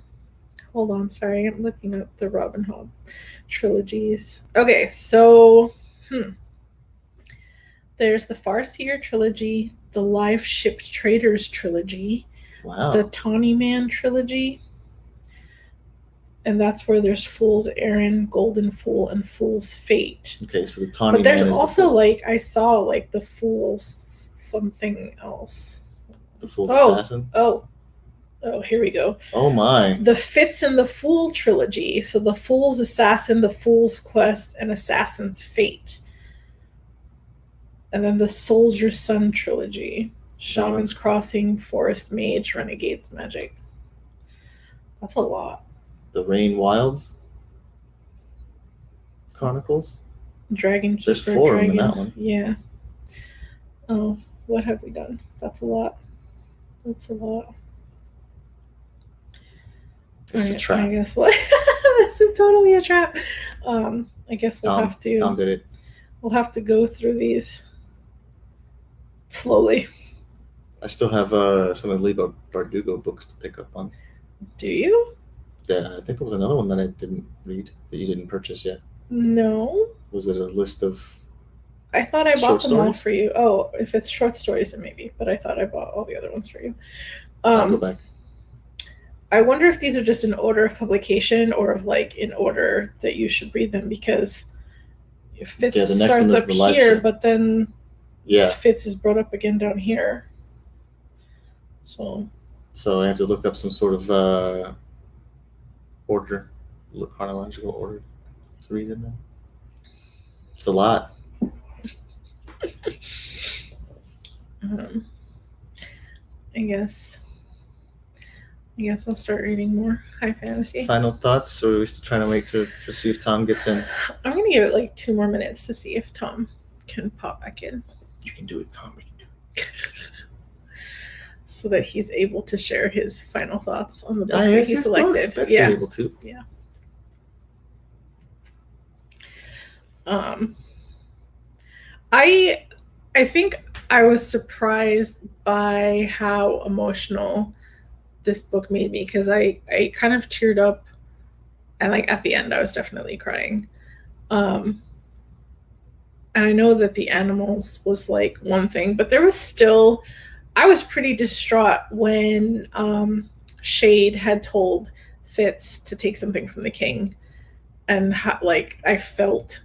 Hold on. Sorry. I'm looking up the Robin Hobb trilogies. Okay, so... There's the Farseer trilogy, the Live Shipped Traders trilogy, wow. The Tawny Man trilogy, and that's where there's Fool's Errand, Golden Fool, and Fool's Fate. Okay, so the Tawny Man. But there's also like I saw like the Fool's something else. The Fool's Assassin. Oh, here we go. Oh my. The Fitz and the Fool trilogy. So the Fool's Assassin, the Fool's Quest, and Assassin's Fate. And then the Soldier's Son trilogy. Shaman's Crossing, Forest Mage, Renegade's Magic. That's a lot. The Rain Wilds Chronicles. Dragon Keeper. There's 4 of them in that one. Yeah. Oh. What have we done? That's a lot. That's a lot. It's a trap. I guess what this is totally a trap. I guess we'll have to. Tom did it. We'll have to go through these slowly. I still have some of the Leigh Bardugo books to pick up on. Do you? Yeah, I think there was another one that I didn't read that you didn't purchase yet. No. Was it a list of? I thought I bought them all stories? for you. Oh, if it's short stories, then maybe. But I thought I bought all the other ones for you. I'll go back. I wonder if these are just in order of publication or of like in order that you should read them, because Fitz the next one starts is up the live here, show. but then Yeah. Fitz is brought up again down here. So I have to look up some sort of order, chronological order to read them in. It's a lot. I guess I'll start reading more high fantasy. Final thoughts, or are we still trying to wait to see if Tom gets in? I'm gonna give it like 2 more minutes to see if Tom can pop back in. You can do it, Tom. We can do it. So that he's able to share his final thoughts on the book Ah, that yes, he yes, selected. Better Yeah. be able to. Yeah. I think I was surprised by how emotional this book made me, because I kind of teared up, and like at the end I was definitely crying. And I know that the animals was like one thing, but there was still, I was pretty distraught when Shade had told Fitz to take something from the king, and how, like, I felt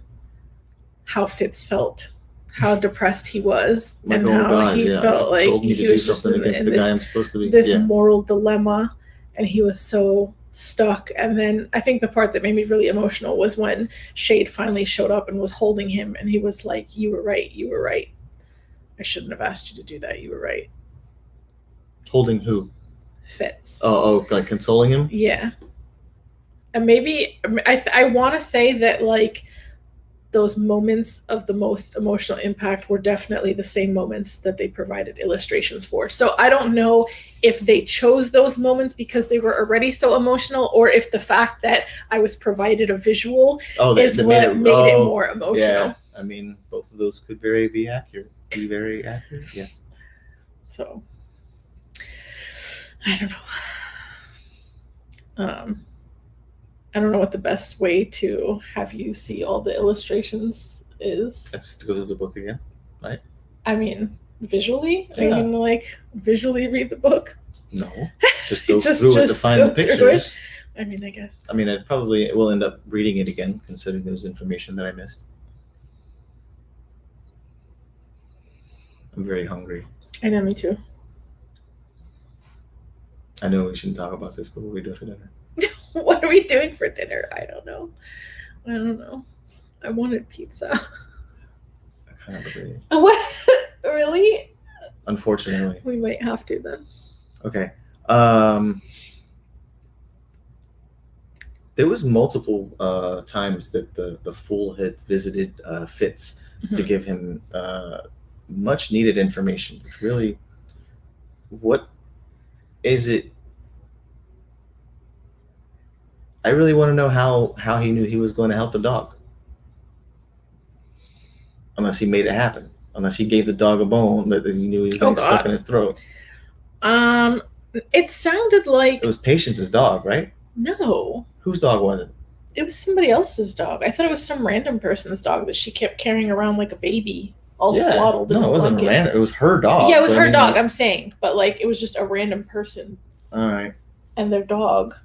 how Fitz felt, how depressed he was, Like, and oh how God, he yeah. felt like told me to he do was just something in, against in the this, guy I'm supposed to be. this Yeah. moral dilemma, and he was so stuck. And then I think the part that made me really emotional was when Shade finally showed up and was holding him, and he was like, you were right, I shouldn't have asked you to do that, you were right. Holding who? Fitz. Oh, like consoling him? Yeah. And maybe I want to say that like those moments of the most emotional impact were definitely the same moments that they provided illustrations for. So I don't know if they chose those moments because they were already so emotional, or if the fact that I was provided a visual is what made it more emotional. Yeah, I mean, both of those could be accurate. Be very accurate, yes. So I don't know. I don't know what the best way to have you see all the illustrations is. That's to go through the book again, right? I mean, visually? Yeah. Are you gonna like visually read the book? No, just go through it to find the pictures. I mean, I guess. I mean, I probably will end up reading it again, considering there's information that I missed. I'm very hungry. I know, me too. I know we shouldn't talk about this, but what are we doing for dinner? What are we doing for dinner? I don't know. I wanted pizza. I kind of agree. What? Really? Unfortunately. We might have to then. Okay. There was multiple times that the Fool had visited Fitz to give him much needed information. It's really, what is it? I really want to know how he knew he was going to help the dog. Unless he made it happen. Unless he gave the dog a bone that he knew he was going to get stuck in his throat. It sounded like it was Patience's dog, right? No. Whose dog was it? It was somebody else's dog. I thought it was some random person's dog that she kept carrying around like a baby, all swaddled in a No, it wasn't blanket. random. It was her dog. Yeah, it was her dog, I'm saying. But like it was just a random person. All right. And their dog.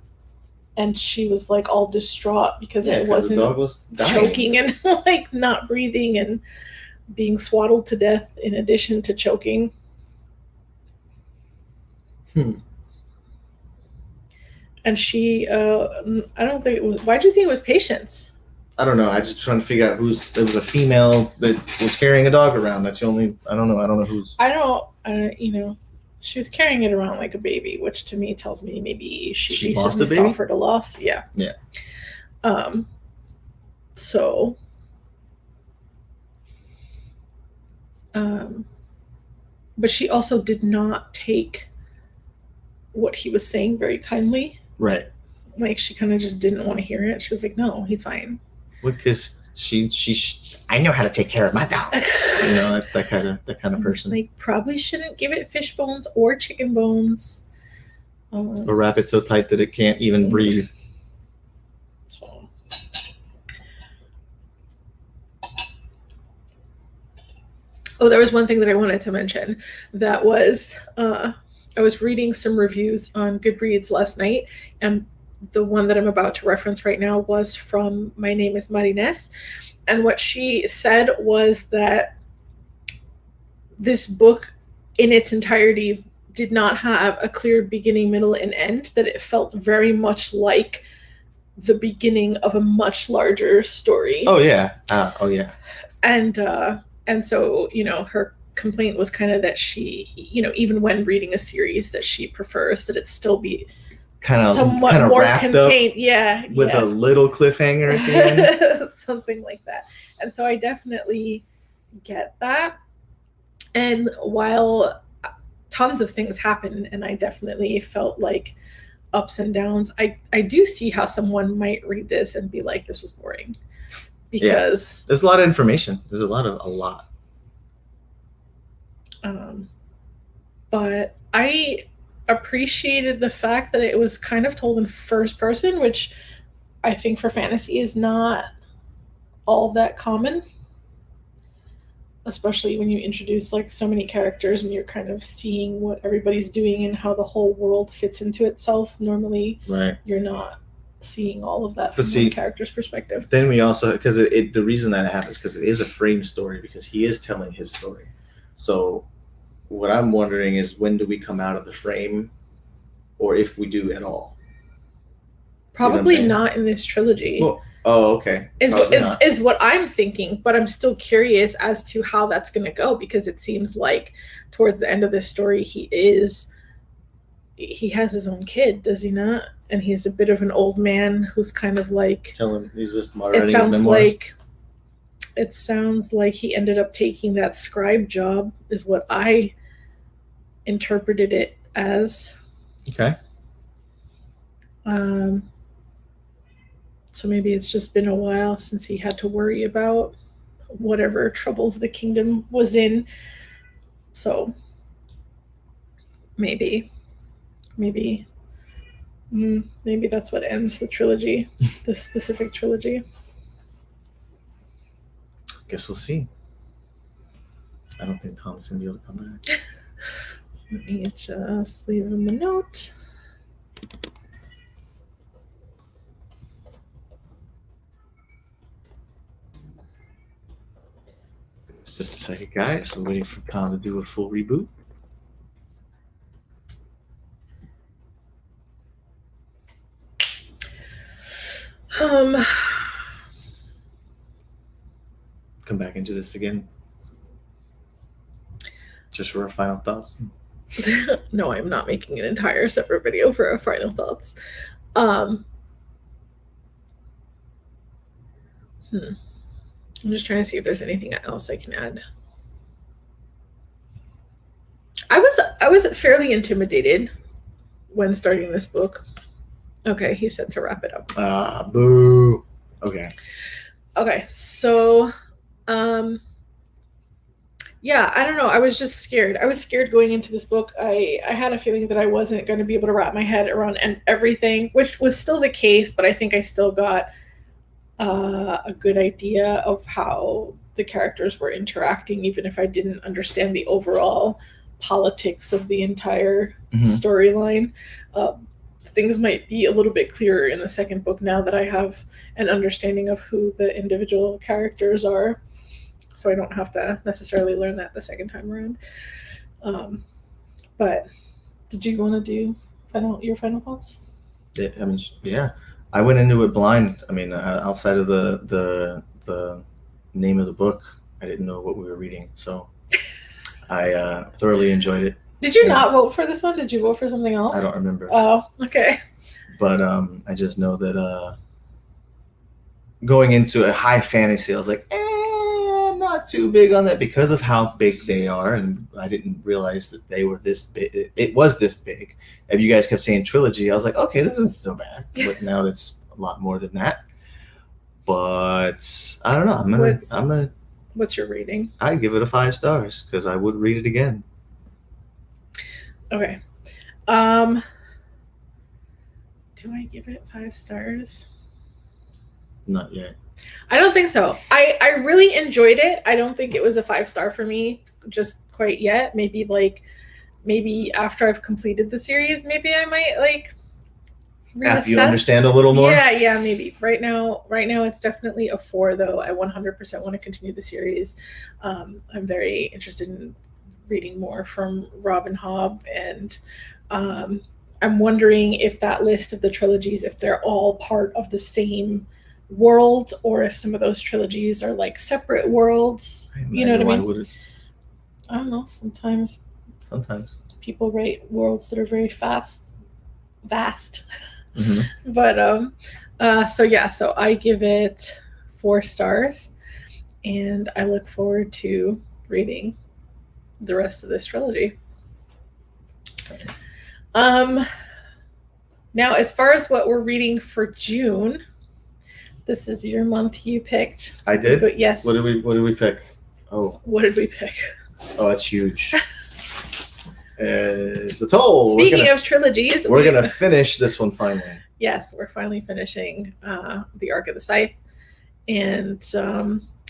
And she was like all distraught because it wasn't the dog was dying. choking and like not breathing and being swaddled to death in addition to choking. And she, I don't think it was. Why do you think it was Patience? I don't know. I just trying to figure out who's. There was a female that was carrying a dog around. That's the only. I don't know who's. She was carrying it around like a baby, which to me tells me maybe she lost a recently baby? suffered a loss. Yeah. Yeah. but she also did not take what he was saying very kindly. Right. Like, she kind of just didn't want to hear it. She was like, no, he's fine. Well, because I know how to take care of my dog. You know, that's that kind of person. Like, probably shouldn't give it fish bones or chicken bones. Or wrap it so tight that it can't even breathe. So. Oh, there was one thing that I wanted to mention. That was, I was reading some reviews on Goodreads last night, and the one that I'm about to reference right now was from My Name is Marines. And what she said was that this book in its entirety did not have a clear beginning, middle, and end, that it felt very much like the beginning of a much larger story. Oh, yeah. Oh, yeah. And so, you know, her complaint was kind of that she, you know, even when reading a series, that she prefers that it still be somewhat more contained. Yeah. With a little cliffhanger at the end. Something like that. And so I definitely get that. And while tons of things happen, and I definitely felt like ups and downs, I do see how someone might read this and be like, this was boring. Because there's a lot of information. There's a lot. But I appreciated the fact that it was kind of told in first person, which I think for fantasy is not all that common, especially when you introduce like so many characters and you're kind of seeing what everybody's doing and how the whole world fits into itself. Normally, you're not seeing all of that from one character's perspective. Then we also, because the reason that happens because it is a frame story, because he is telling his story. So what I'm wondering is, when do we come out of the frame, or if we do at all? Probably you know not in this trilogy. Well, oh, okay. Is what I'm thinking, but I'm still curious as to how that's going to go, because it seems like towards the end of this story, he has his own kid, does he not? And he's a bit of an old man who's kind of like... Tell him he's just writing his memoirs. It sounds like he ended up taking that scribe job, is what I interpreted it as. Okay. So maybe it's just been a while since he had to worry about whatever troubles the kingdom was in. So maybe that's what ends the trilogy, this specific trilogy. Guess we'll see. I don't think Tom's gonna be able to come back. Let me just leave him a note. Just a second, guys. I'm waiting for Tom to do a full reboot. Come back into this again. Just for our final thoughts. No, I'm not making an entire separate video for our final thoughts. I'm just trying to see if there's anything else I can add. I was fairly intimidated when starting this book. Okay, he said to wrap it up. Boo. Okay. Okay, so yeah, I don't know. I was just scared. I was scared going into this book. I had a feeling that I wasn't going to be able to wrap my head around everything, which was still the case, but I think I still got a good idea of how the characters were interacting, even if I didn't understand the overall politics of the entire storyline. Things might be a little bit clearer in the second book now that I have an understanding of who the individual characters are, so I don't have to necessarily learn that the second time around. But did you want to do your final thoughts? Yeah. I went into it blind. I mean, outside of the name of the book, I didn't know what we were reading, so I thoroughly enjoyed it. Did you not vote for this one? Did you vote for something else? I don't remember. Oh, okay. But I just know that going into a high fantasy, I was like, I'm not not too big on that because of how big they are, and I didn't realize that they were this big. It was this big. If you guys kept saying trilogy, I was like, okay, this isn't so bad. But now that's a lot more than that. But I don't know. I'm gonna. What's your rating? I give it a 5 stars because I would read it again. Okay. Do I give it 5 stars? Not yet. I don't think so. I really enjoyed it. I don't think it was a 5-star for me just quite yet. Maybe after I've completed the series, maybe I might like reassess. After you understand a little more? Yeah, maybe. Right now it's definitely a 4 though. I 100% want to continue the series. I'm very interested in reading more from Robin Hobb, and I'm wondering if that list of the trilogies, if they're all part of the same world, or if some of those trilogies are like separate worlds. You know what I mean? I don't know. Sometimes people write worlds that are very vast. Mm-hmm. But so I give it 4 stars, and I look forward to reading the rest of this trilogy. Same. Now, as far as what we're reading for June, this is your month you picked. I did? But yes. What did we pick? Oh. What did we pick? Oh, that's huge. It's the Toll. Speaking of trilogies, we're going to finish this one finally. Yes, we're finally finishing The Arc of the Scythe. And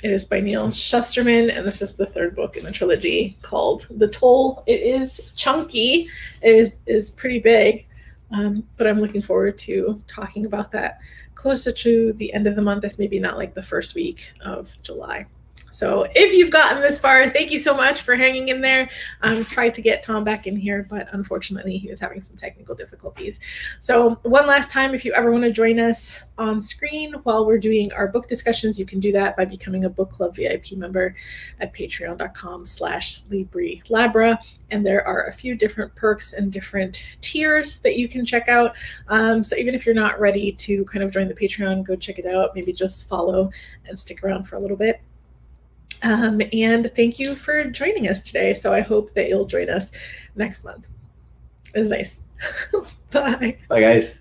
it is by Neil Shusterman, and this is the 3rd book in the trilogy called The Toll. It is chunky. It is pretty big, but I'm looking forward to talking about that closer to the end of the month, if maybe not like the first week of July. So if you've gotten this far, thank you so much for hanging in there. Tried to get Tom back in here, but unfortunately he was having some technical difficulties. So one last time, if you ever want to join us on screen while we're doing our book discussions, you can do that by becoming a book club VIP member at patreon.com/Libri Labra. And there are a few different perks and different tiers that you can check out. So even if you're not ready to kind of join the Patreon, go check it out. Maybe just follow and stick around for a little bit. And thank you for joining us today. So I hope that you'll join us next month. It was nice. Bye. Bye, guys.